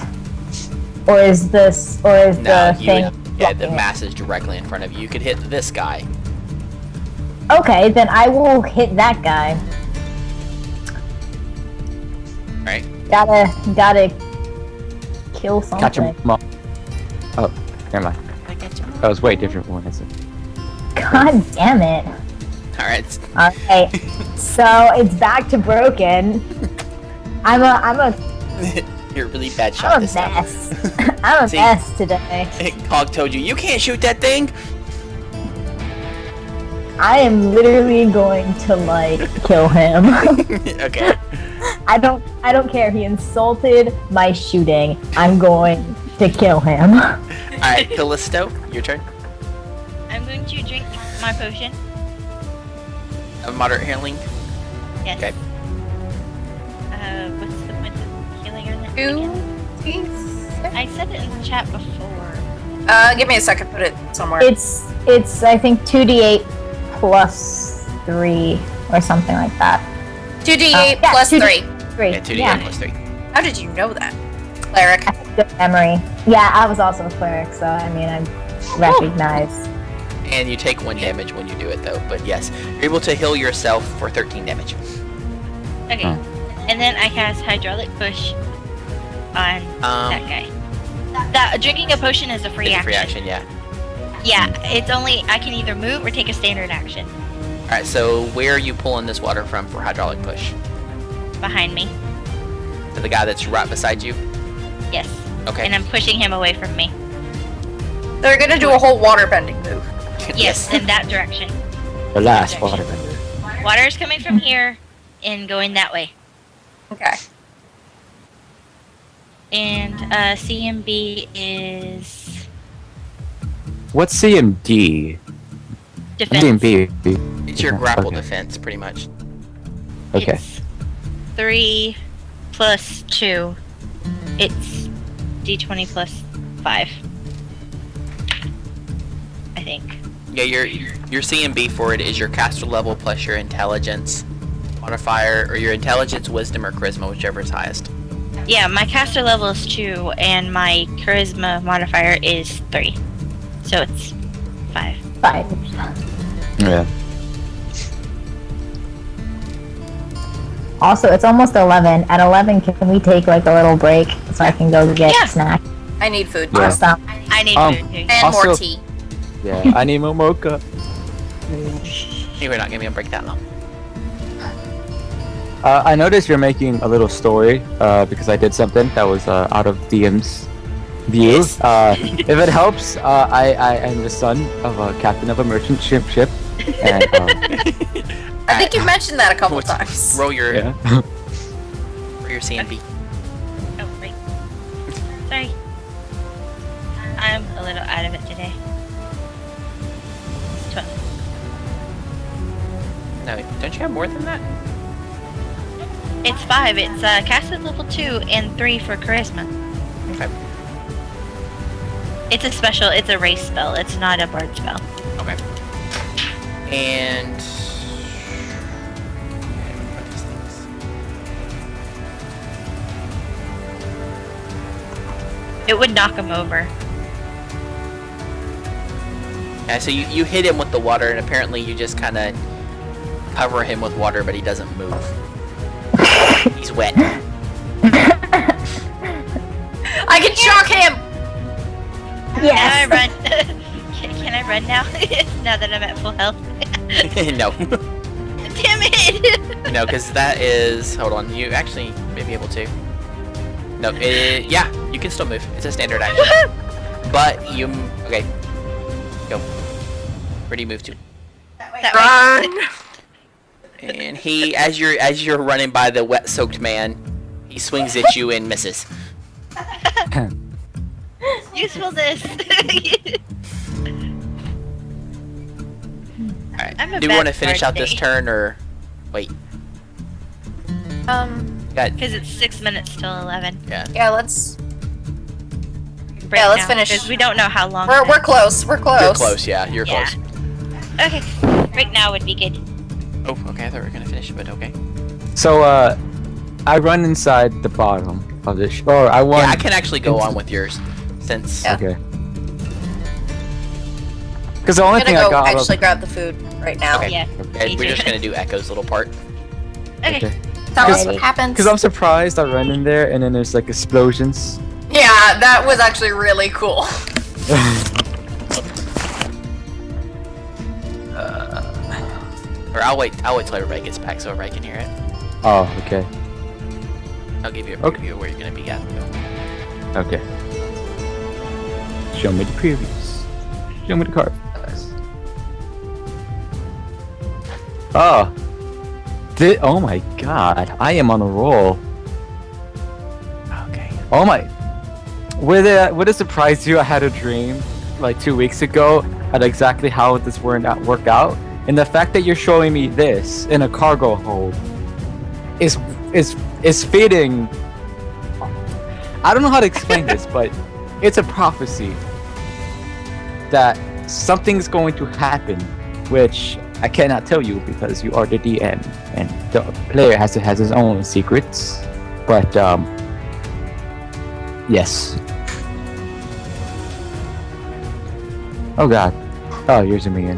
Or is No, the thing? the mass is directly in front of you. You could hit this guy. Okay, then I will hit that guy. Right? Gotta kill something. Catch him up. Oh, never mind. That was way different one, isn't it? God damn it. Alright. Alright. So it's back to broken. I'm a You're a really bad shot this time. mess. I'm a See? mess today. Cog told you, you can't shoot that thing! I am literally going to like kill him. Okay. I don't care. He insulted my shooting. I'm going to kill him. Alright, Callisto, your turn. I'm going to drink my potion. A moderate healing. Yes. Okay. What's the point of healing on that? Two. again? I said it in the chat before. Give me a second. Put it somewhere. It's I think 2d8 plus 3 or something like that. 2d8 yeah, plus 2d8. 3. 3. Yeah, 2d8 Yeah. plus 3. How did you know that, cleric? I have good memory. Yeah, I was also a cleric, so I mean I recognize. And you take 1 damage when you do it, though. But yes, you're able to heal yourself for 13 damage. Okay. And then I cast Hydraulic Push on that guy. That drinking a potion is a free It's a action. free action, yeah. Yeah, it's only I can either move or take a standard action Alright, so where are you pulling this water from for hydraulic push? behind me. To the guy that's right beside you? Yes. Okay. And I'm pushing him away from me. They're gonna do a whole water bending move. Yes, in that direction. The last Direction. waterbender. Water is coming from here and going that way. Okay. And CMB is What's C and D? defense. D and B. It's your grapple Okay. defense, pretty much. Okay. It's 3 plus 2. It's D20 plus 5. I think. Yeah, your CMB for it is your caster level plus your intelligence modifier, or your intelligence, wisdom, or charisma, whichever is highest. Yeah, my caster level is 2 and my charisma modifier is 3. So it's 5. 5. Yeah. Also, it's almost 11. At 11, can we take like a little break so I can go get Yeah. a snack? I need food. Yeah. Awesome. I need food too. And more Also- tea. Yeah, I need more mocha. You were not gonna be able to break that long. I noticed you're making a little story because I did something that was out of DM's view. Yes. If it helps, I am the son of a captain of a merchant ship, and I think you mentioned that a couple What's- times. Roll your yeah. for your CNB. Oh, right. Sorry. I'm a little out of it today. It's 12. No, don't you have more than that? It's 5. It's casted level 2 and 3 for charisma. Okay. It's a special. It's a race spell. It's not a bard spell. Okay. And It would knock him over. yeah, so you hit him with the water, and apparently you just kind of cover him with water, but he doesn't move. He's wet. I can shock him! Yes. Can I run? Can I run now? Now that I'm at full health. No, Damn it! no, because that is. Hold on, you actually may be able to. No, yeah, you can still move. It's a standard action. But you. Okay. Go. Where do you move to? That Run! And he, as you're running by the wet-soaked man, he swings at you and misses. way. Usefulness. Alright. I'm a Do we want to bad finish bard out this today. turn, or wait? Got Because it's 6 minutes till 11. Yeah, let's. Break let's now, finish. 'cause we don't know how long. We're close. We're close. You're close. Yeah, you're Yeah. close. Okay. Right now would be good. Oh, okay. I thought we were gonna finish, but okay. So I run inside the bottom of this. Or I want. Yeah, I can actually go on with yours, since Yeah. Okay. Because the only I'm thing gonna I go got. actually grab the food right now. Okay. Yeah. and me we're too. just gonna do Echo's little part. Okay. Tell us Alrighty. what happens. Because I'm surprised I run in there and then there's like explosions. Yeah, that was actually really cool. Or I'll wait till everybody gets back so everybody can hear it. Oh, okay. I'll give you a Okay. preview of where you're gonna be at. Okay. Show me the previews. Show me the card. Oh. Oh my god. I am on a roll. Okay. Oh my. Would it surprise you I had a dream like 2 weeks ago at exactly how this work out? And the fact that you're showing me this in a cargo hold is fitting. I don't know how to explain this, but it's a prophecy that something's going to happen, which I cannot tell you because you are the DM and the player has his own secrets. But yes. Oh god. Oh, you're zooming in.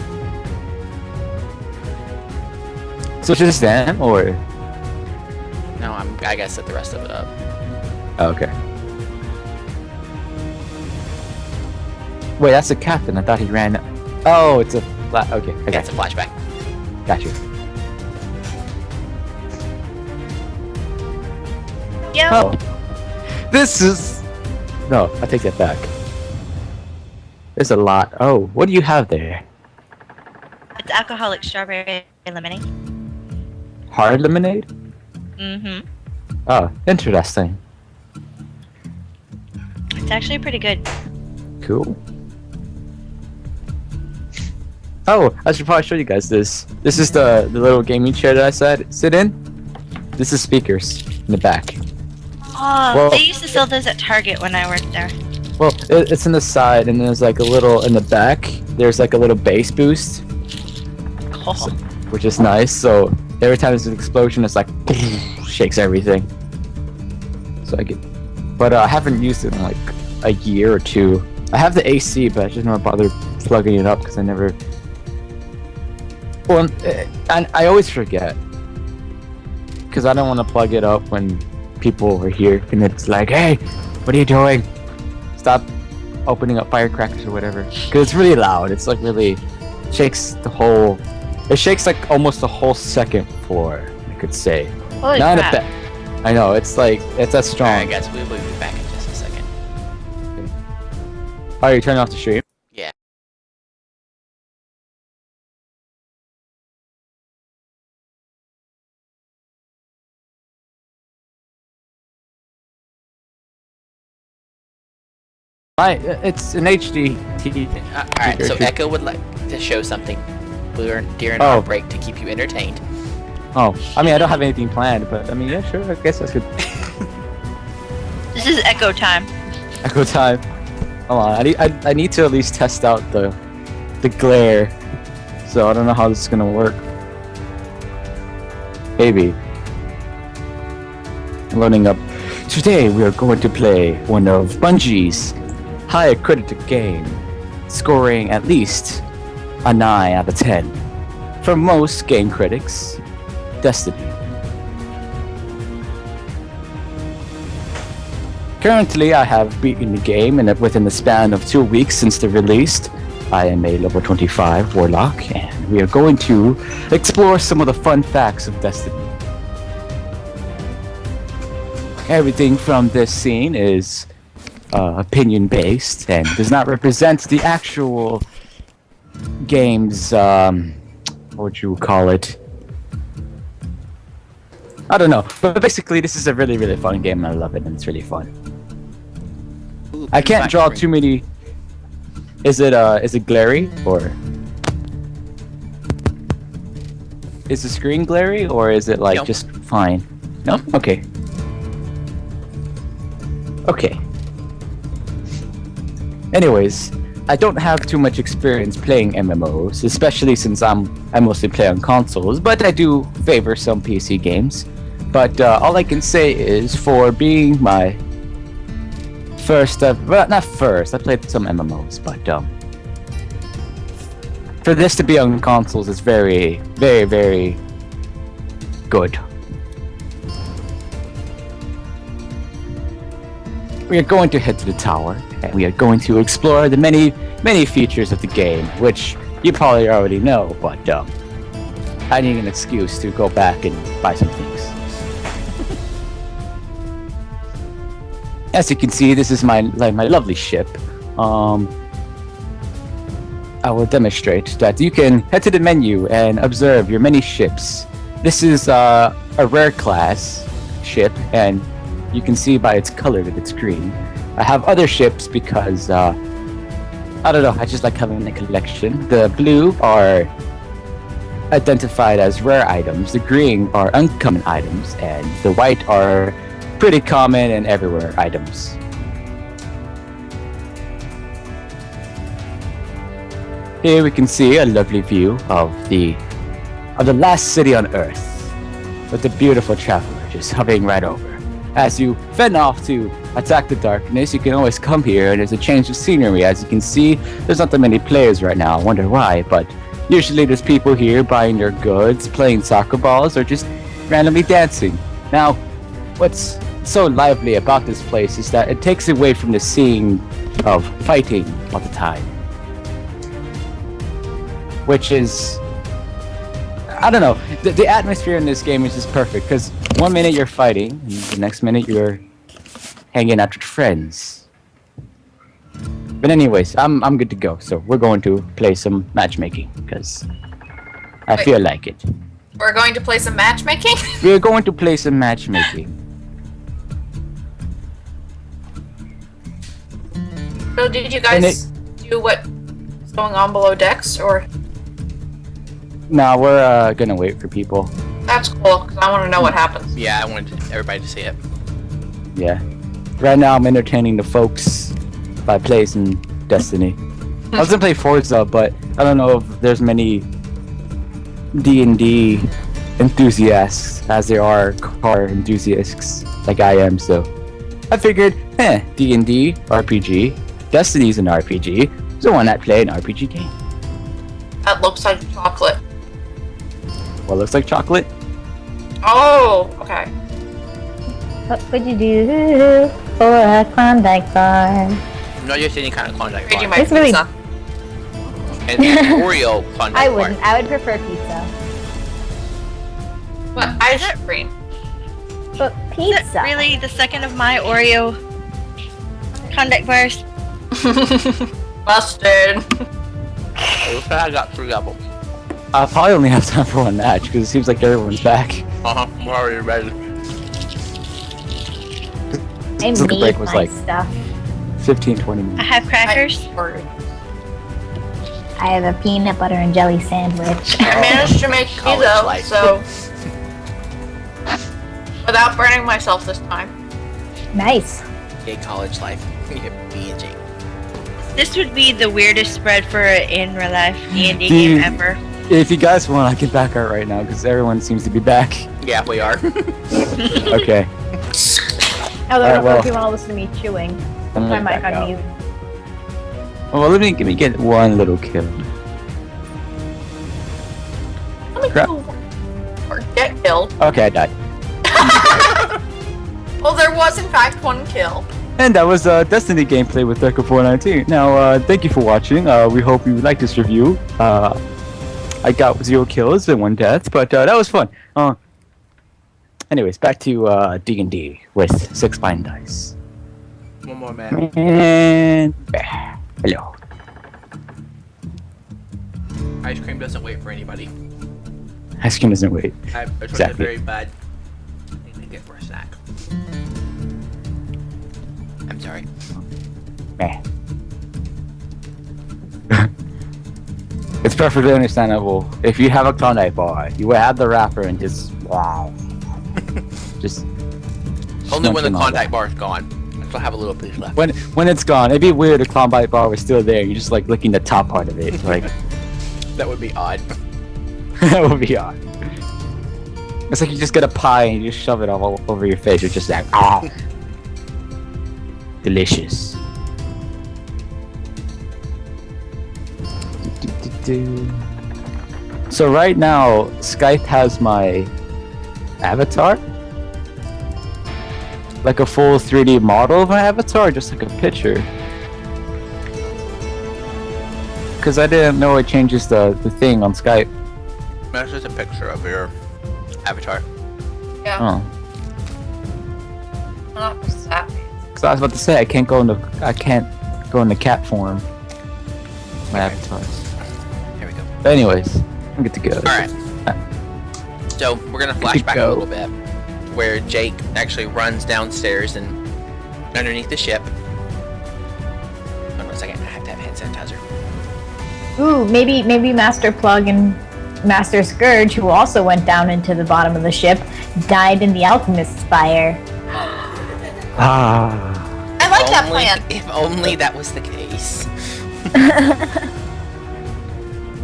So just them or? No, I gotta set the rest of it up. Oh, okay. Wait, that's the captain. I thought he ran. Oh, it's a flat. Okay, I Yeah, got it's a you. flashback. Got you. Yo. Oh, this is. No, I take that back. There's a lot. Oh, what do you have there? It's alcoholic strawberry lemonade. Hard lemonade? Mm-hmm. Oh, interesting. It's actually pretty good. Cool. Oh, I should probably show you guys this. This is the little gaming chair that I sit in. This is speakers in the back. Oh, Well- they used to sell those at Target when I worked there. Well, it's in the side, and there's like a little in the back. There's like a little bass boost, Oh. which is nice. So every time there's an explosion, it's like shakes everything. So I get, but I haven't used it in like a year or two. I have the AC, but I just never bother plugging it up because I never. Well, and I always forget. because I don't want to plug it up when people are here, and it's like, hey, what are you doing? Stop opening up firecrackers or whatever. Because it's really loud. It's like really shakes the whole. It shakes like almost the whole second floor, I could say. Holy Not crap. I know, it's like it's that strong. Alright, guys, we'll be back in just a second. Oh, you turning off the stream? Yeah. It's an HD TV. Alright, so Echo would like to show something during Oh. our break to keep you entertained. Oh, I mean, I don't have anything planned, but I mean, yeah, sure. I guess that's good. This is echo time. Echo time. Hold on, I need to at least test out the glare. So I don't know how this is gonna work. Maybe. Loading up. Today we are going to play one of Bungie's high accredited game, scoring at least a 9 out of 10 from most game critics. Destiny. Currently, I have beaten the game within the span of 2 weeks since the release. I am a level 25 Warlock, and we are going to explore some of the fun facts of Destiny. Everything from this scene is opinion-based and does not represent the actual game's, what would you call it? I don't know, but basically this is a really, really fun game and I love it and it's really fun. Ooh, I can't black draw screen. too many. Is it glary or is the screen glary or is it like No. just fine? No? Okay. Okay. Anyways, I don't have too much experience playing MMOs, especially since I mostly play on consoles, but I do favor some PC games. But all I can say is for being my first, well, not first, I played some MMOs, but for this to be on consoles is very, very, very good. We are going to head to the tower, and we are going to explore the many, many features of the game, which you probably already know, but I need an excuse to go back and buy some things. As you can see, this is my lovely ship. I will demonstrate that you can head to the menu and observe your many ships. This is a rare class ship, and you can see by its color that it's green. I have other ships because, I don't know, I just like having a collection. The blue are identified as rare items, the green are uncommon items, and the white are pretty common and everywhere items. Here we can see a lovely view of the last city on Earth, with the beautiful traveler just hovering right over. As you fend off to attack the darkness, you can always come here and there's a change of scenery. As you can see, there's not that many players right now. I wonder why, but usually there's people here buying their goods, playing soccer balls, or just randomly dancing. Now, what's so lively about this place is that it takes away from the scene of fighting all the time. Which is, I don't know, the atmosphere in this game is just perfect, because 1 minute you're fighting, and the next minute you're hanging out with friends. But anyways, I'm good to go, so we're going to play some matchmaking, because I Wait. feel like it. We're going to play some matchmaking? We're going to play some matchmaking. So did you And guys do what's going on below decks, or? Nah, we're gonna wait for people. That's cool, because I want to know what happens. Yeah, I wanted everybody to see it. Yeah. Right now I'm entertaining the folks by playing some Destiny. I was gonna play Forza, but I don't know if there's many D&D enthusiasts as there are car enthusiasts like I am, so I figured, D&D, RPG, Destiny's an RPG, so why not play an RPG game? That looks like chocolate. What looks like chocolate? Oh, okay. What would you do for a Klondike bar? Not just any kind of Klondike Trading bar. my It's really- pizza. And Oreo Klondike I bar. wouldn't. I would prefer pizza. But ice cream. But Is pizza. it really the second of my Oreo Klondike bars? Busted. Looks like I got 3 of them. I probably only have time for one match because it seems like everyone's back. We're already ready. I So the need break was my like stuff. 15, 20 I minutes. have crackers. I have a peanut butter and jelly sandwich. I managed to make College pizza, life. so without burning myself this time. Nice. Gay college life. B&J. This would be the weirdest spread for an in real life D&D Dude. game ever. If you guys want, I can back out right now because everyone seems to be back. Yeah, we are. Okay. Although, well. if you want to listen to me chewing, I'm my gonna mic back on out. mute. Well, let me get one little kill. Let me Crap. kill or get killed. Okay, I died. Well, there was in fact one kill. And that was Destiny gameplay with Deca419. Now, thank you for watching. We hope you liked this review. I got 0 kills and 1 death, but that was fun. Anyways, back to D&D with 6 blind dice. One more man. And hello. Ice cream doesn't wait for anybody. Ice cream doesn't wait. I chose a Exactly. very bad thing to get for a snack. I'm sorry. Meh. It's perfectly understandable. If you have a Klondike bar, you would have the wrapper and just wow. just Only when the munching on Klondike that. bar is gone. I still have a little piece left. When it's gone, it'd be weird if Klondike bar was still there. You're just like licking the top part of it. Like That would be odd. that would be odd. It's like you just get a pie and you just shove it all over your face. You're just like ah, delicious. So right now, Skype has my avatar, like a full 3D model of my avatar, just like a picture. Because I didn't know it changes the thing on Skype. That's just a picture of your avatar. Yeah. Oh, Not that. because I was about to say I can't go into cat form. My avatars. Here we go. But anyways, I'm good to go. Alright. So, we're gonna flash back a go. little bit. Where Jake actually runs downstairs and underneath the ship. Hold on a second, I have to have hand sanitizer. Ooh, maybe Master Plug and Master Scourge, who also went down into the bottom of the ship, died in the Alchemist's fire. Ah. I like that plan. If only that was the case.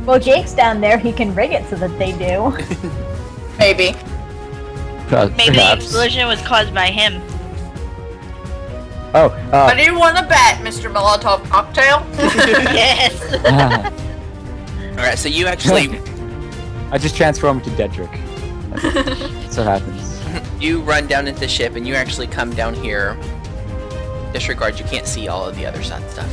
Well, Jake's down there. He can rig it so that they do. Maybe. Maybe the Perhaps. explosion was caused by him. Oh, What do you want to bet, Mr. Molotov Cocktail? Yes. Alright, so you actually I just transform to Dedrick. That's what happens. you run down into the ship and you actually come down here. Disregard, you can't see all of the other side stuff.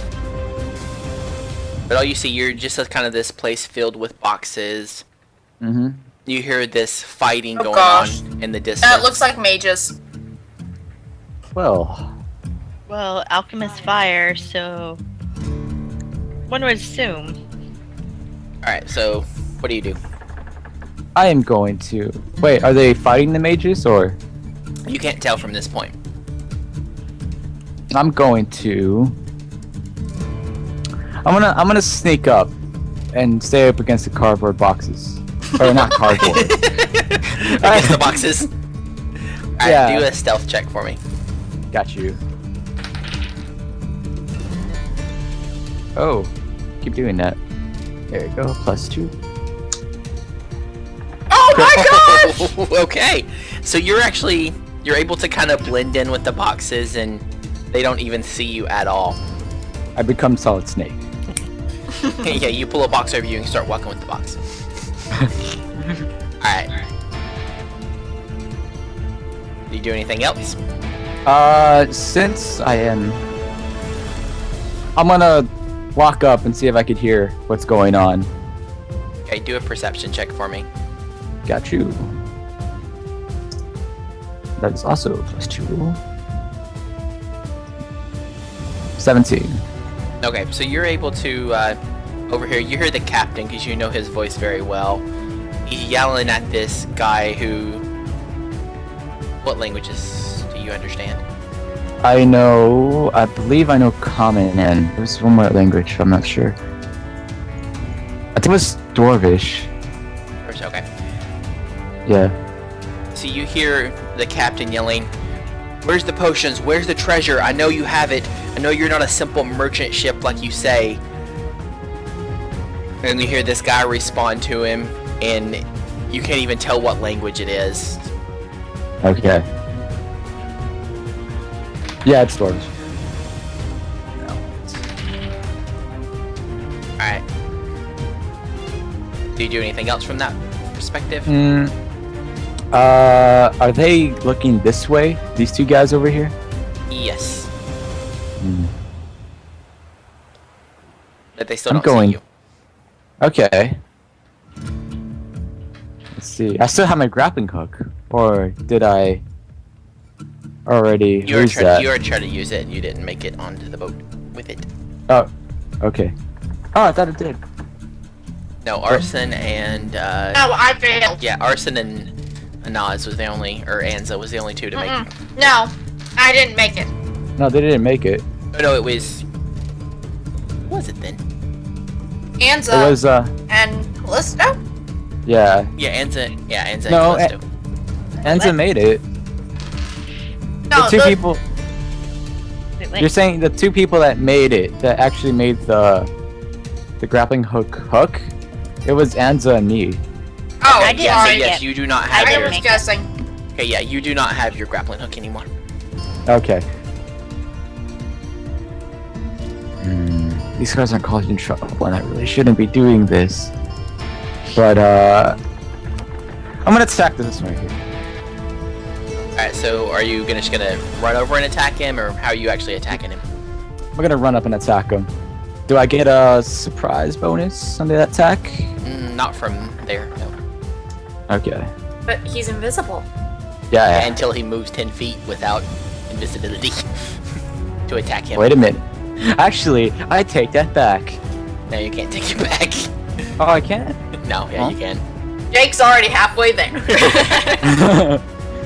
But all you see, you're just kind of this place filled with boxes. Mm-hmm. You hear this fighting Oh, going gosh. on in the distance. That looks like mages. Well, Well, alchemist fire, so one would assume. Alright, so what do you do? I am going to. Wait, are they fighting the mages or? You can't tell from this point. I'm going to. I'm gonna sneak up and stay up against the cardboard boxes, or not cardboard. Against the boxes. Alright, Yeah. do a stealth check for me. Got you. Oh, keep doing that. There you go. +2. Oh my gosh! Okay, so you're able to kind of blend in with the boxes and they don't even see you at all. I become Solid Snake. Yeah, you pull a box over you and start walking with the box. Alright. Do you do anything else? Since I'm gonna walk up and see if I could hear what's going on. Okay, do a perception check for me. Got you. That is also +2. 17. Okay, so you're able to overhear. You hear the captain because you know his voice very well. He's yelling at this guy who. What languages do you understand? I believe I know Common, and there's one more language, I'm not sure. I think it was Dwarvish. Okay. Yeah. So you hear the captain yelling, "Where's the potions? Where's the treasure? I know you have it. I know you're not a simple merchant ship like you say." And you hear this guy respond to him, and you can't even tell what language it is. Okay. Yeah, it's Dwarvish. Alright. Do you do anything else from that perspective? Are they looking this way? These two guys over here? Yes. Hmm. But they still I'm don't going. see you. Okay. Let's see. I still have my grappling hook. Or did I already You were lose that? trying to use it and you didn't make it onto the boat with it. Oh, okay. Oh, I thought it did. No, Arson and No, I failed. yeah, Arson and Anaz was the only, or Anza was the only two to make it. No, I didn't make it. No, they didn't make it. Oh, no, it was. What was it then? Anza It was, and Callisto? yeah. Yeah, Anza No, and Callisto. Enza made it. No, The two people. Wait, You're saying the two people that made it, that actually made the grappling hook, it was Anza and me. Oh, I didn't Yeah, so sorry. yes, you do not have I I your. was guessing. Okay, yeah, you do not have your grappling hook anymore. Okay. These guys aren't causing trouble, and I really shouldn't be doing this. But, I'm gonna attack this one right here. Alright, so are you just gonna run over and attack him, or how are you actually attacking him? I'm gonna run up and attack him. Do I get a surprise bonus on the attack? Not from there, no. Okay. But he's invisible. Yeah. Until he moves 10 feet without invisibility to attack him. Wait a minute. Actually, I take that back. No, you can't take it back. Oh, I can? No, yeah, you can. Jake's already halfway there.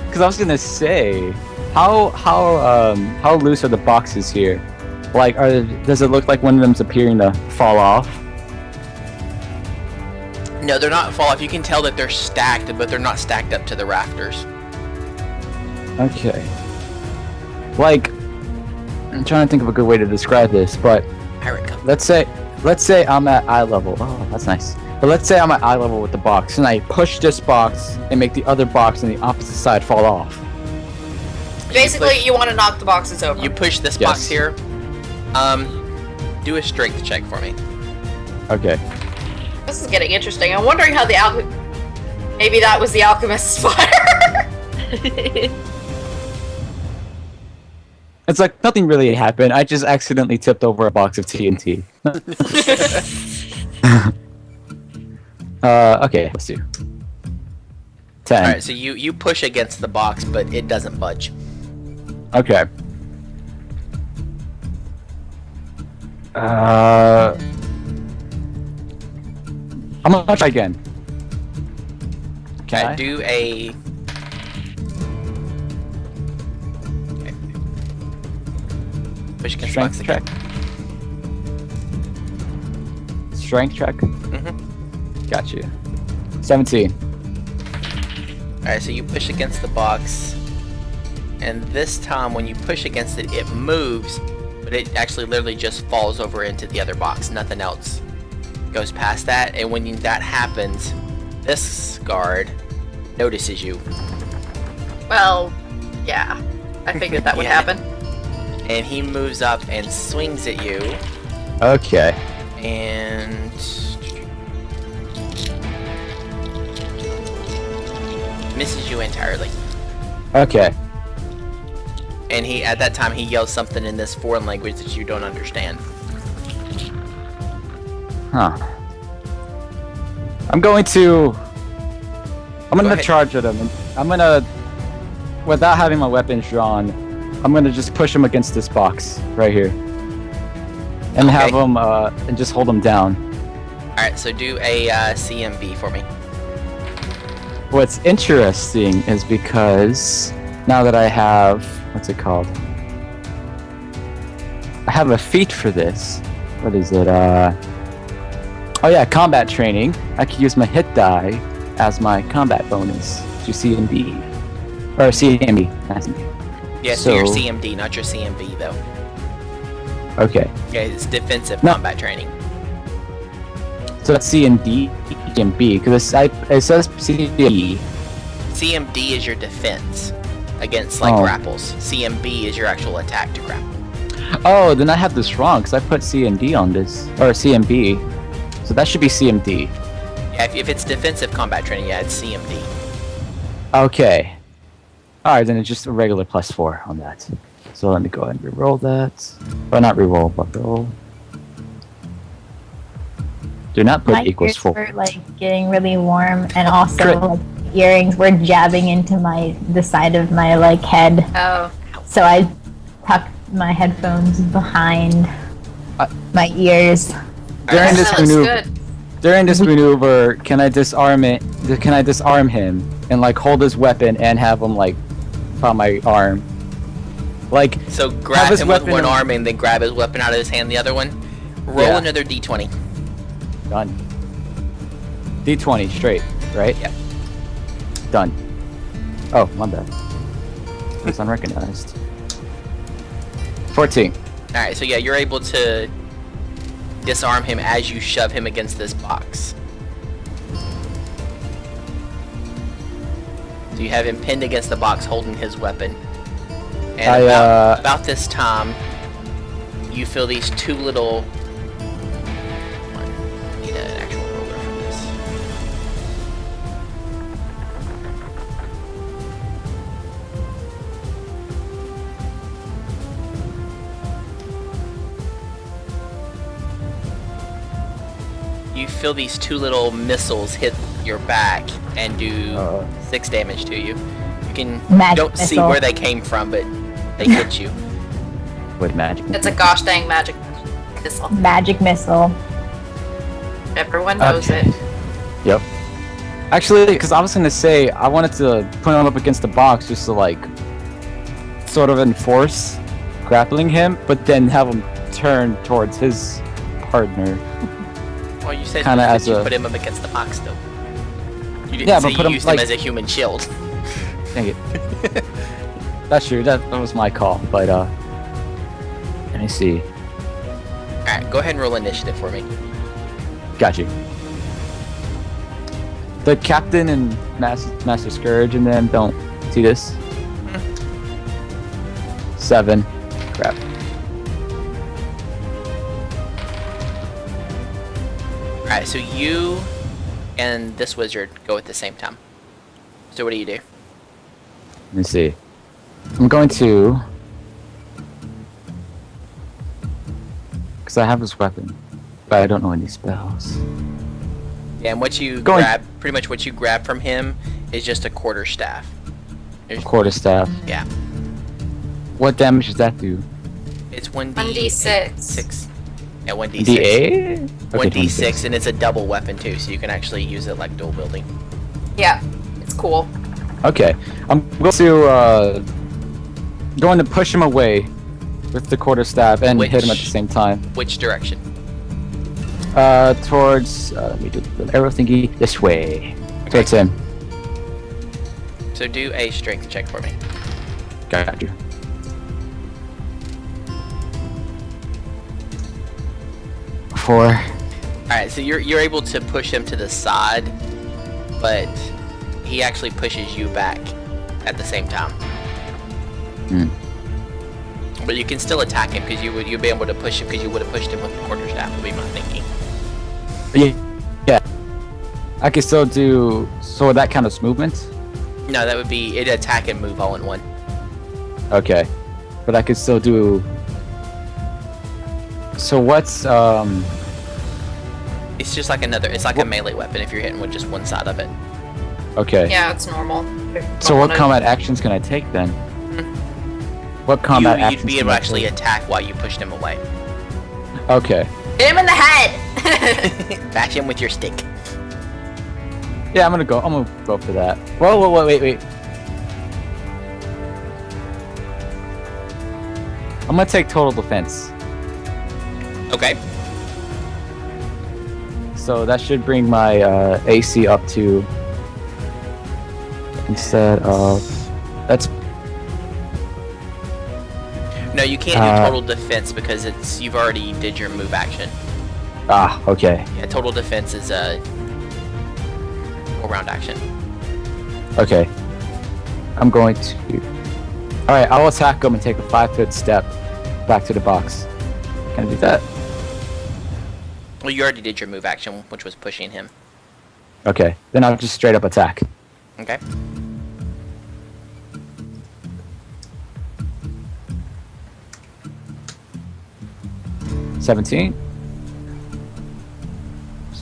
Because I was gonna say, how loose are the boxes here? Like, does it look like one of them's appearing to fall off? No, they're not fall off. You can tell that they're stacked, but they're not stacked up to the rafters. Okay. Like, I'm trying to think of a good way to describe this, but Pirate Cup. let's say I'm at eye level. Oh, that's nice. But let's say I'm at eye level with the box, and I push this box and make the other box on the opposite side fall off. Basically, you want to knock the boxes over. You push this Yes. box here. Do a strength check for me. Okay. This is getting interesting. I'm wondering how the maybe that was the alchemist's fire. It's like nothing really happened. I just accidentally tipped over a box of TNT. Okay, let's do 10. Alright, so you push against the box, but it doesn't budge. Okay. I'm gonna try again. Can I? Do a... Okay. Push against the box Strength again. check. Strength check. Mm-hmm. Got you. 17. Alright, so you push against the box, and this time when you push against it, it moves, but it actually literally just falls over into the other box. Nothing else goes past that, and when that happens, this guard notices you, Well, yeah. I figured that would Yeah. happen. and he moves up and swings at you, Okay. and... misses you entirely. Okay. And at that time he yells something in this foreign language that you don't understand. Huh. I'm gonna Go ahead. charge at him. I'm gonna, without having my weapons drawn, I'm gonna just push him against this box right here, and have him and just hold him down. All right, so do a CMB for me. What's interesting is because now that I have, what's it called? I have a feat for this. What is it? Oh yeah, combat training. I can use my hit die as my combat bonus to CMB. Or CMB. That's me. Yeah, so your CMD, not your CMB though. Okay. Yeah, it's defensive No. combat training. So that's CMD, CMB, because it says CMB. CMD is your defense against Oh. grapples. CMB is your actual attack to grapple. Oh, then I have this wrong, because I put CMD on this. Or CMB. So that should be CMD. Yeah, if it's defensive combat training, yeah, it's CMD. Okay. Alright, then it's just a regular +4 on that. So let me go ahead and reroll that. Well, not reroll, but roll. Do not put My equals ears 4. were like getting really warm, and also Crit. like, earrings were jabbing into the side of my like head. Oh. So I tucked my headphones behind Uh, my ears. During this That looks maneuver, good. during this maneuver, can I disarm it? Can I disarm him and like hold his weapon and have him like on my arm? Like, So grab his him with weapon one in- arm and then grab his weapon out of his hand, the other one. Roll Yeah. another d20. done. D20 straight, right? Yep. Done. Oh, my bad. It's unrecognized. 14. Alright, so yeah, you're able to disarm him as you shove him against this box. So you have him pinned against the box holding his weapon. And about this time, you feel these two little... I need an actual roller for this. You feel these two little missiles hit your back and do 6 damage to you. You can Magic don't see missile. where they came from, but they hit you. With magic. It's a gosh dang magic missile. Magic missile. Everyone knows Okay. it. Yep. Actually, because I was gonna say I wanted to put him up against the box just to like sort of enforce grappling him, but then have him turn towards his partner. Well, you said Kinda that as you a- put him up against the box, though. You didn't Yeah, say but put you him, used like- him as a human shield. Dang it. That's true. That was my call. But let me see. Alright, go ahead and roll initiative for me. Got you. The captain and Master Scourge and them don't see this. 7. Crap. Alright, so you and this wizard go at the same time. So what do you do? Let me see. I'm going to, because I have this weapon, but I don't know any spells. Yeah, and what you Going- grab, pretty much what you grab from him is just a quarterstaff. A quarterstaff. Yeah. What damage does that do? It's 1d6. 1d6. Yeah, 1d6. D8? 1d6, and it's a double weapon too, so you can actually use it like dual wielding. Yeah, it's cool. Okay. I'm going to push him away with the quarterstaff and hit him at the Which- same time. Which direction? Towards, let me do the arrow thingy this way. Towards him. So do a strength check for me. Got you. Four. Alright, so you're able to push him to the side, but he actually pushes you back at the same time. Hmm. But you can still attack him because you'd be able to push him because you would have pushed him with the quarterstaff. Would be my thinking. Yeah. I can still do so that kind of movement. No, that would be it. Attack and move all in one. Okay. but I could still do. So what's It's just like another. It's like a melee weapon if you're hitting with just one side of it. Okay. Yeah, it's normal. So what combat actions can I take then? What combat actions? You'd be able to actually attack while you pushed him away. Okay. Hit him in the head! Bash him with your stick. Yeah, I'm gonna go for that. Whoa, wait. I'm gonna take total defense. Okay. So that should bring my AC up to. Instead of. That's. No, you can't do total defense because you've already did your move action. Ah, okay. Yeah, total defense is a all-round action. Okay. I'm going to. Alright, I'll attack him and take a 5-foot step back to the box. Can I do that? Well, you already did your move action, which was pushing him. Okay, then I'll just straight up attack. Okay. $17.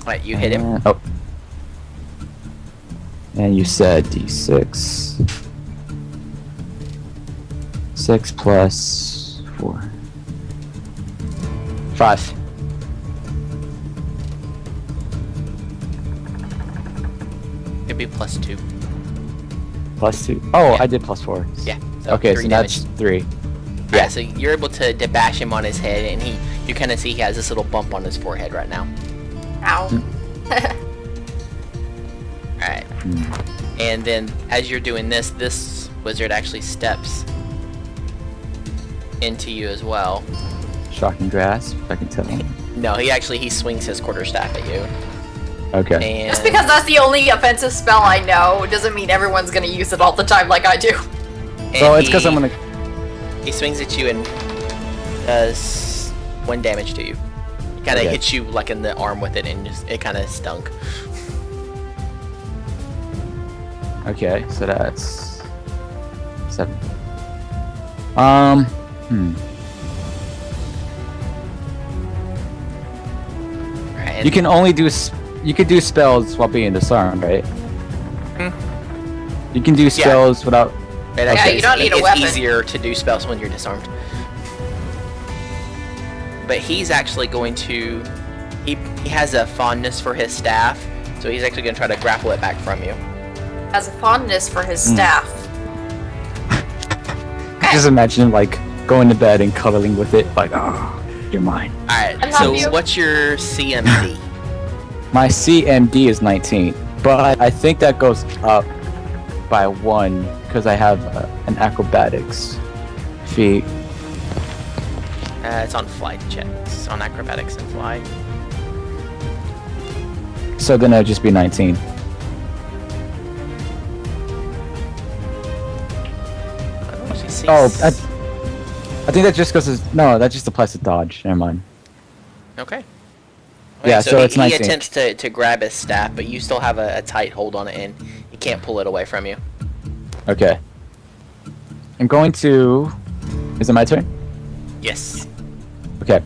Alright, you hit him. Oh. And you said D6. 6 plus 4. 5. It'd be +2. Plus 2. Oh, Yeah. I did plus 4. Yeah. Okay, 3 so damage. that's 3. Yeah, so you're able to bash him on his head, and you kind of see he has this little bump on his forehead right now. Ow. Alright. And then, as you're doing this wizard actually steps into you as well. Shocking grasp, I can tell. No, he swings his quarterstaff at you. Okay. And Just because that's the only offensive spell I know doesn't mean everyone's gonna use it all the time like I do. Well, it's because I'm gonna. He swings at you and does 1 damage to you. He kind of Okay. hits you like in the arm with it, and it kind of stunk. Okay, so that's 7. Right, You can only do you could do spells while being disarmed, right? You can do spells without. It actually, you don't need a it's weapon. easier to do spells when you're disarmed. But he's actually going to. He has a fondness for his staff, so he's actually going to try to grapple it back from you. Has a fondness for his staff. Just imagine like going to bed and cuddling with it, like, oh, you're mine. I Alright, love so you. what's your CMD? My CMD is 19, but I think that goes up by 1 because I have an acrobatics feat. It's on flight checks, on acrobatics and flight. So then it'd just be 19. I don't actually see. Oh, I think that just goes as no. That just applies to dodge. Never mind. Okay. Yeah, so it's he 19. attempts to grab his staff, but you still have a tight hold on it, and he can't pull it away from you. Okay. I'm going to. Is it my turn? Yes. Okay.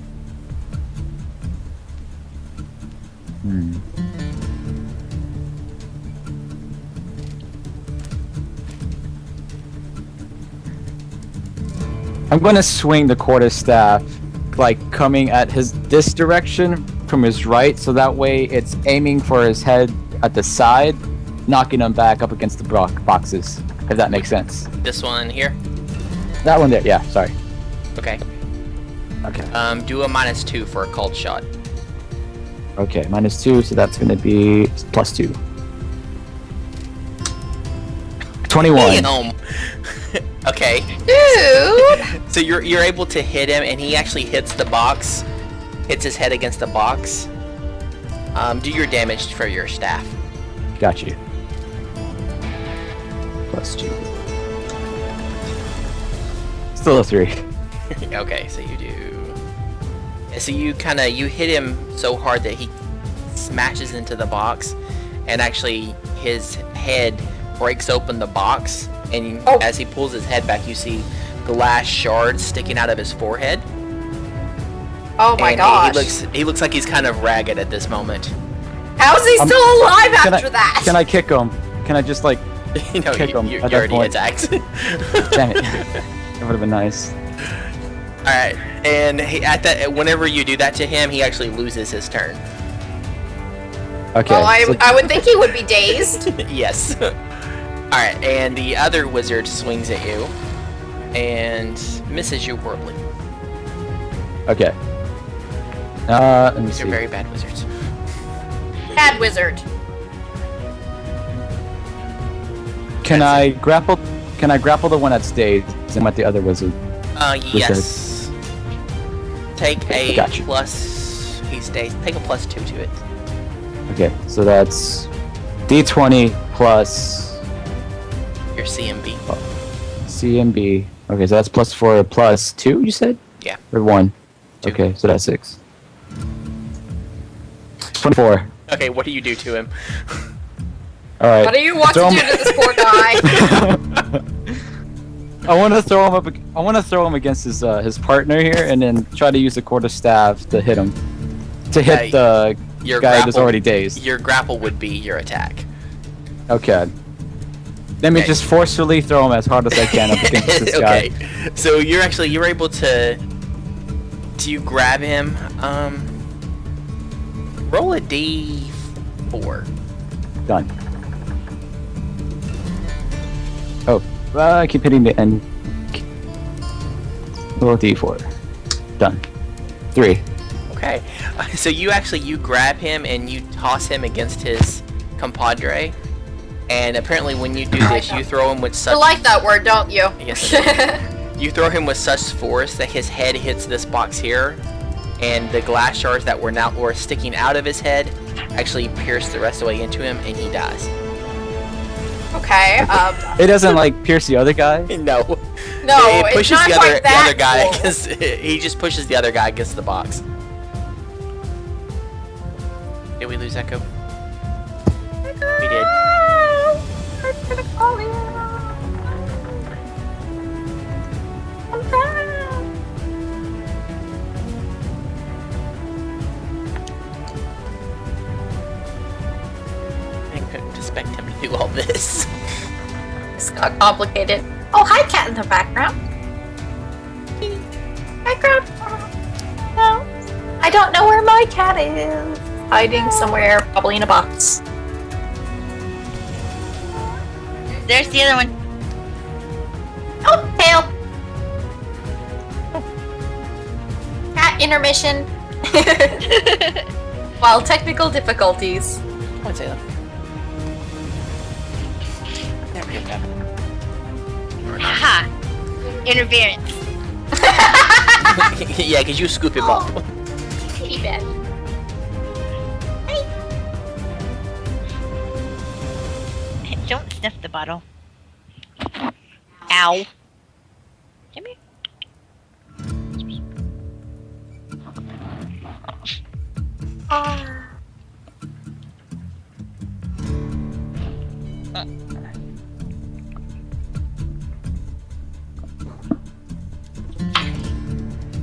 I'm gonna swing the quarterstaff, like coming at this direction from his right, so that way it's aiming for his head at the side, knocking him back up against the boxes. If that makes sense. This one here. That one there. Yeah. Sorry. Okay. Okay. Do a -2 for a cold shot. Okay. -2, so that's gonna be +2. 21. Damn. Okay. Dude! So you're able to hit him, and he actually hits the box, hits his head against the box. Do your damage for your staff. Got you. +2. Still a 3. Okay, so you do. Yeah, so you hit him so hard that he smashes into the box, and actually his head breaks open the box, and as he pulls his head back, you see glass shards sticking out of his forehead. Oh my And gosh. he looks like he's kind of ragged at this moment. How is he still alive Can after that? Can I kick him? Can I just like You know, kick him you at that already point? attacked. Damn it. That would have been nice. All right, and whenever you do that to him, he actually loses his turn. Okay. Well, so- I would think he would be dazed. Yes. All right, and the other wizard swings at you and misses you horribly. okay. Let me These see. are very bad wizards. Bad wizard. Can I grapple? Can I grapple the one that stayed? And let the other wizard. Yes. Take a Gotcha. plus. He stays. Take a +2 to it. Okay, so that's D20 plus Your CMB. CMB. Okay, so that's +4 +2. You said? Yeah. Or 1. 2. Okay, so that's 6. 24. Okay, what do you do to him? All right. What do you want Throw to him- do to this poor guy? I want to throw him up. I want to throw him against his partner here, and then try to use the quarterstaff to hit him. To hit the Your guy that's grapple- already dazed. Your grapple would be your attack. Okay. Let me Okay. just forcefully throw him as hard as I can up against this guy. Okay. So you're able to. Do you grab him? Roll a D4. Done. Oh, I keep hitting the end. Roll D4. Done. 3. Okay. So you grab him and you toss him against his compadre. And apparently when you do this, you throw him with You such like that word, don't you? Yes, I you throw him with such force that his head hits this box here, and the glass shards that were sticking out of his head actually pierce the rest of the way into him, and he dies. Okay. It doesn't like pierce the other guy. No. No, it it's pushes not the quite other that guy cool. against. He just pushes the other guy against the box. Did we lose Echo? We did. I couldn't expect him to do all this. It's got complicated. Oh, hi, cat in the background. Background. No, I don't know where my cat is. Hiding somewhere, probably in a box. There's the other one. Oh, tail. Cat intermission. While technical difficulties. I would say that. There we go. Haha. Interference. Yeah, because you scoop him up. Kitty bed. Don't sniff the bottle. Ow. Come here.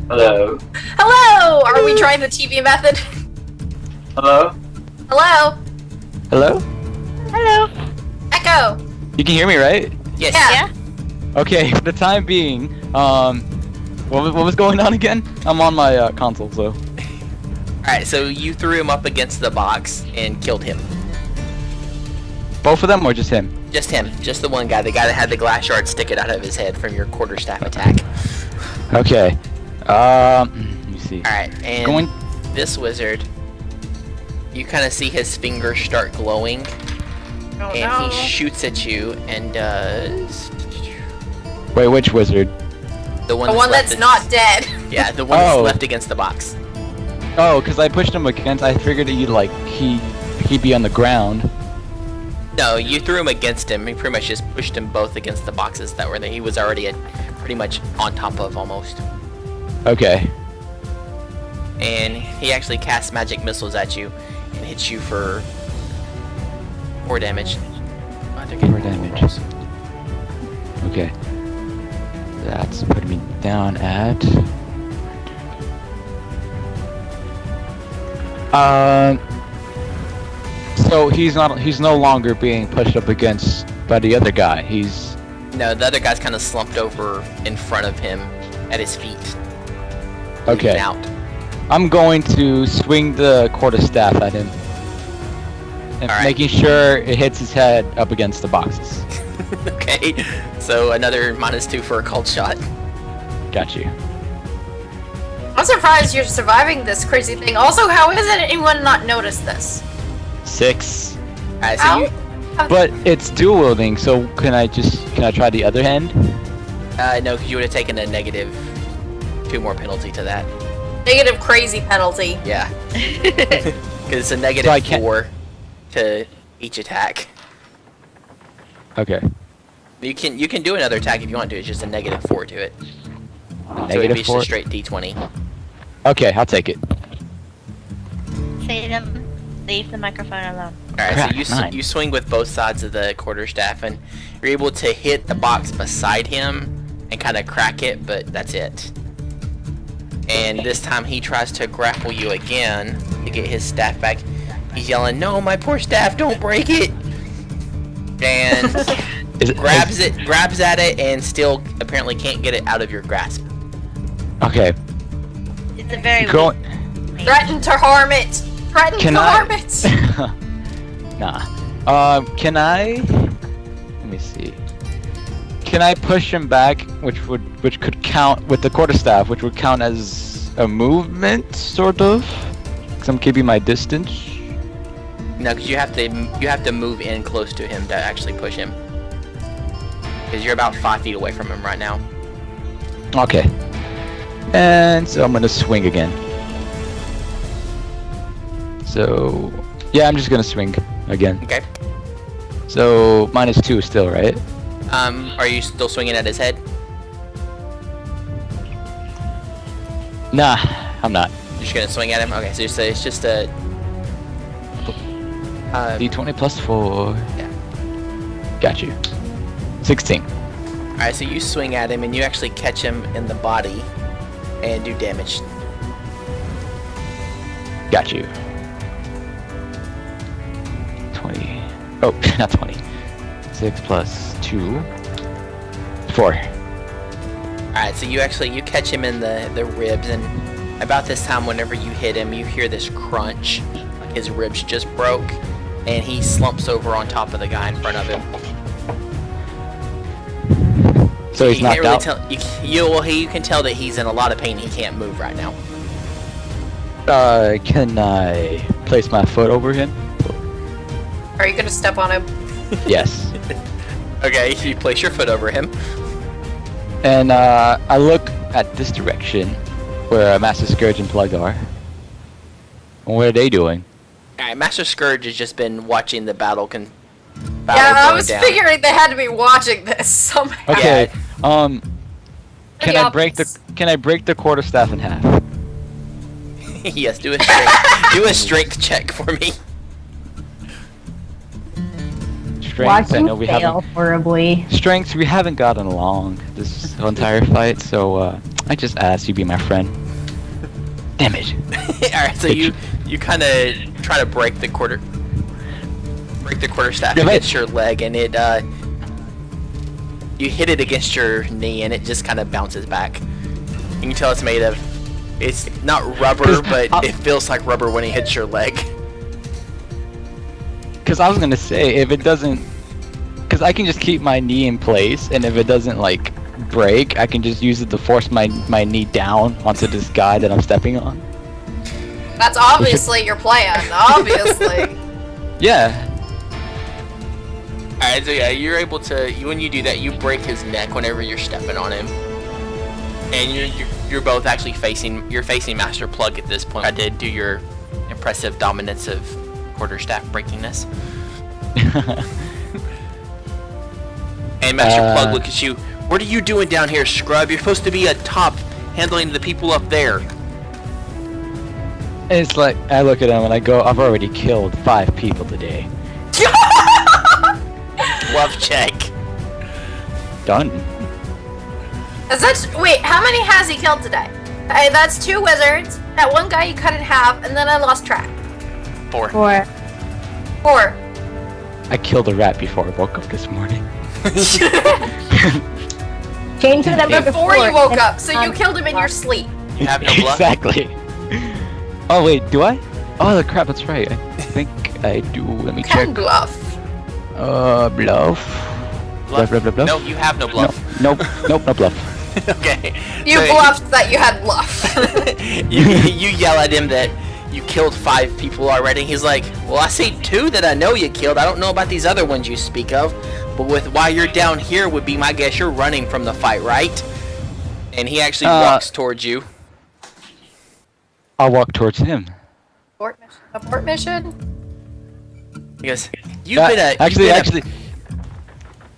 Hello. Hello! Are we trying the TV method? Hello. Hello? Hello. Hello. Echo! You can hear me, right? Yes. Yeah. Okay. For the time being, what was going on again? I'm on my console, so. Alright, so you threw him up against the box and killed him. Both of them, or just him? Just him. Just the one guy. The guy that had the glass shard sticking out of his head from your quarterstaff attack. Okay. Let me see. Alright, and Going. this wizard, you kind of see his fingers start glowing, Oh and no. he shoots at you and does... Wait, which wizard? The one The one that's not dead. Yeah, the one that's Oh. left against the box. Oh, because I pushed him against. I figured that he'd be on the ground. No, you threw him against him. You pretty much just pushed them both against the boxes that were there. He was already pretty much on top of almost. Okay. And he actually casts magic missiles at you and hits you for 4 damage. Oh, they're getting 4 damage. Okay. That's putting me down at. So he's no longer being pushed up against by the other guy. He's No, the other guy's kind of slumped over in front of him at his feet. okay. Leaning out. I'm going to swing the quarterstaff at him, and Alright. making sure it hits his head up against the boxes. Okay, so another -2 for a cold shot. Got you. I'm surprised you're surviving this crazy thing. Also, how is it anyone not noticed this? 6. Alright, so How? you, But it's dual wielding, so can I try the other hand? no, because you would have taken a -2 more penalty to that. Negative crazy penalty. Yeah. Because it's a So I can't- -4 to each attack. Okay. You can do another attack if you want to. It's just a -4 to it. So it'd be Negative just 4. a straight D20. Okay, I'll take it. Say them. Leave the microphone alone. Alright, Crap, so you 9. you swing with both sides of the quarterstaff, and you're able to hit the box beside him and kind of crack it, but that's it. And this time he tries to grapple you again to get his staff back. He's yelling, "No, my poor staff, don't break it!" And grabs at it, and still apparently can't get it out of your grasp. Okay. It's a very Go. Threaten to harm it. Threaten Can to I- harm it. Nah. Can I? Let me see. Can I push him back, which could count with the quarterstaff, which would count as a movement, sort of? Because I'm keeping my distance. No, because you have to move in close to him to actually push him. Because you're about 5 feet away from him right now. Okay. And so I'm gonna swing again. So yeah, I'm just gonna swing again. Okay. So -2 still, right? Are you still swinging at his head? Nah, I'm not. You're just gonna swing at him? Okay, so it's just a... D20 plus 4. Yeah. Got you. 16. Alright, so you swing at him and you actually catch him in the body and do damage. Got you. 20. Oh, not 20. 6 plus 2. 4. Alright, so you catch him in the ribs, and about this time whenever you hit him, you hear this crunch, like his ribs just broke, and he slumps over on top of the guy in front of him. So he's You can't knocked really out. tell, you can tell that he's in a lot of pain. He can't move right now. Can I place my foot over him? Are you gonna step on him? Yes. Okay, you place your foot over him. And I look at this direction where Master Scourge and Plug are. And what are they doing? Alright, Master Scourge has just been watching the battle Yeah, I going was down. figuring they had to be watching this somehow. Okay. Can Pretty I break the obvious. quarterstaff in half? Yes, do a strength check for me. Watch Strength. I know you we fail haven't. horribly. Strengths. We haven't gotten along this entire fight, so I just asked you be my friend. Damn it. Alright, so you kind of try to break the quarterstaff Yeah, against your leg, and it you hit it against your knee, and it just kind of bounces back. You can tell it's not rubber, but it feels like rubber when it hits your leg. Because I was gonna say, if it doesn't, because I can just keep my knee in place, and if it doesn't like break, I can just use it to force my knee down onto this guy that I'm stepping on. That's obviously your plan. Obviously. Yeah. Alright, so yeah, you're able to, when you do that, you break his neck whenever you're stepping on him. And you're both actually facing Master Plug at this point. I did do your impressive dominance of quarterstaff breakingness. And Master Plug looks at you. What are you doing down here, scrub? You're supposed to be at top, handling the people up there. It's like, I look at him and I go, I've already killed 5 people today. Love check. Done. Wait, how many has he killed today? That's 2 wizards, that one guy you cut in half, and then I lost track. 4. 4. 4. I killed a rat before I woke up this morning. Change the number Before you woke and- up, so you killed him in your sleep. You have no bluff. Exactly. Oh wait, do I? Oh the crap, that's right. I think I do. Let me check. Can bluff. Bluff. Bluff, bluff, bluff, bluff. No, you have no bluff. Nope, no bluff. Okay. You So bluffed that you had bluff. you yell at him that you killed 5 people already. He's like, well, I see 2 that I know you killed. I don't know about these other ones you speak of. But with why you're down here would be my guess. You're running from the fight, right? And he actually walks towards you. I'll walk towards him. Abort mission? He goes, you've been a actually.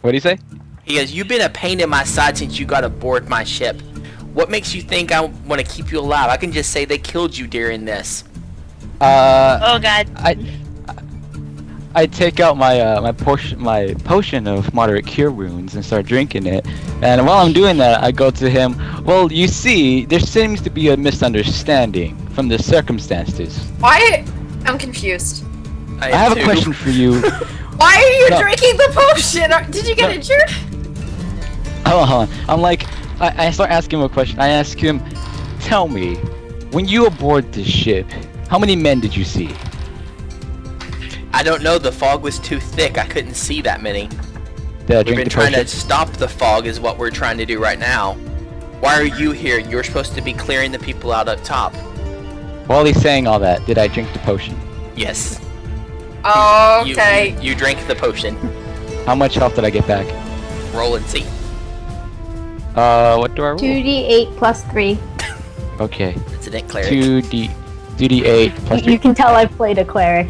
What do you say? He goes, you've been a pain in my side since you got aboard my ship. What makes you think I want to keep you alive? I can just say they killed you during this. Oh god. I take out my potion of moderate cure wounds and start drinking it. And while I'm doing that, I go to him. Well, you see, there seems to be a misunderstanding from the circumstances. Why? I'm confused. I have a question for you. Why are you No. drinking the potion? Did you get injured? Hold on. I'm like, I start asking him a question. I ask him, tell me, when you aboard this ship, how many men did you see? I don't know, the fog was too thick. I couldn't see that many. Did I We've drink been the trying to potion? stop the fog is what we're trying to do right now. Why are you here? You're supposed to be clearing the people out up top. While he's saying all that, did I drink the potion? Yes. Okay. You drank the potion. How much health did I get back? Roll and see. What do I roll? 2d8 plus 3. Okay. Incident cleric. 2d8 plus 3. You can tell I've played a cleric.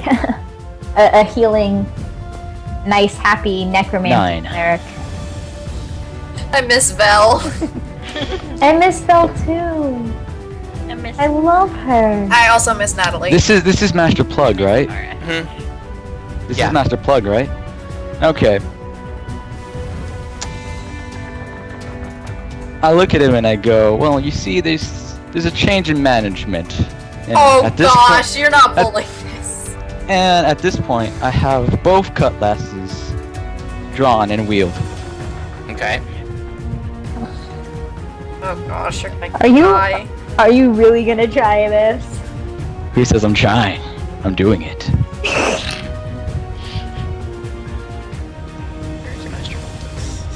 a healing, nice, happy necromancer 9. cleric. I miss Vel. I miss Belle too. I love her. I also miss Natalie. This is Master Plug, right? Mhm. This Yeah. is Master Plug, right? Okay. I look at him and I go, well, you see, there's a change in management. And Oh at this gosh, you're not at- bullying this. And at this point, I have both cutlasses drawn and wheeled. Okay. Oh gosh, you're gonna Are you- die. Are you really gonna try this? He says, I'm trying. I'm doing it.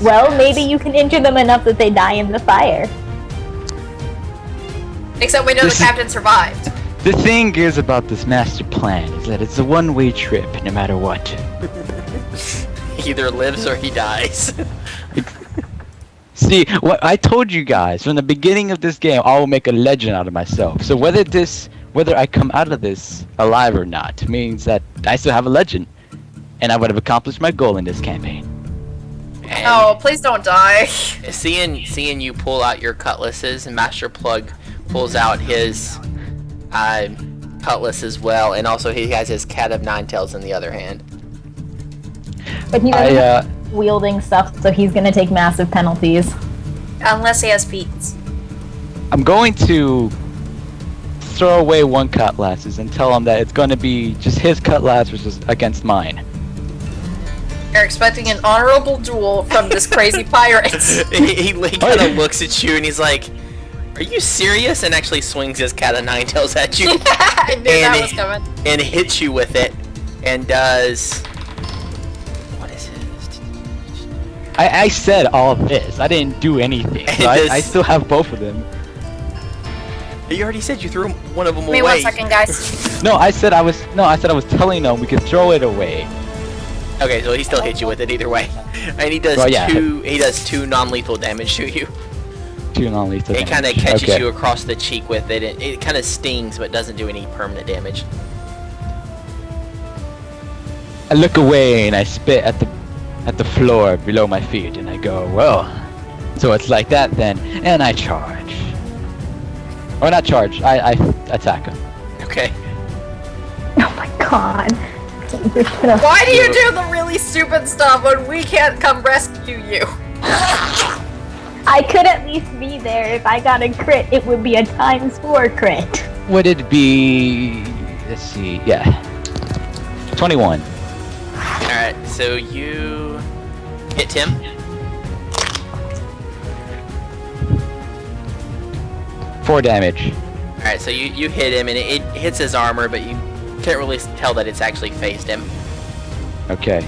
Well, maybe you can injure them enough that they die in the fire. Except we know This the is- captain survived. The thing is about this master plan is that it's a one-way trip, no matter what. He either lives or he dies. See, what I told you guys from the beginning of this game, I will make a legend out of myself. So whether I come out of this alive or not, means that I still have a legend, and I would have accomplished my goal in this campaign. And Oh, please don't die. seeing you pull out your cutlasses, and Master Plug pulls out his cutlass as well, and also he has his cat of 9 tails in the other hand. But he doesn't have wielding stuff, so he's gonna take massive penalties. Unless he has feet. I'm going to throw away one cutlasses and tell him that it's going to be just his cutlass versus against mine. You're expecting an honorable duel from this crazy pirate. he kind of looks at you and he's like, "Are you serious?" And actually swings his cat of 9 tails at you I knew that was coming. and hits you with it, and does what is it? I said all of this. I didn't do anything. So I still have both of them. You already said you threw one of them Give me away. 1 second, guys. No, I said I was telling them we could throw it away. Okay, so he still hits you with it either way, and he does Well, yeah. two non-lethal damage to you. 2 non-lethal It kind of damage. catches Okay. you across the cheek with it. It kind of stings, but doesn't do any permanent damage. I look away and I spit at the floor below my feet and I go, well, so it's like that then, and I charge. Or not charge, I attack him. Okay. Oh my god. You're gonna- Why do you do the really stupid stuff when we can't come rescue you? I could at least be there. If I got a crit, it would be a ×4 crit. Would it be? Let's see. Yeah. 21. Alright, so you hit Tim. Four damage. Alright, so you hit him and it hits his armor, but you can't really tell that it's actually phased him. Okay.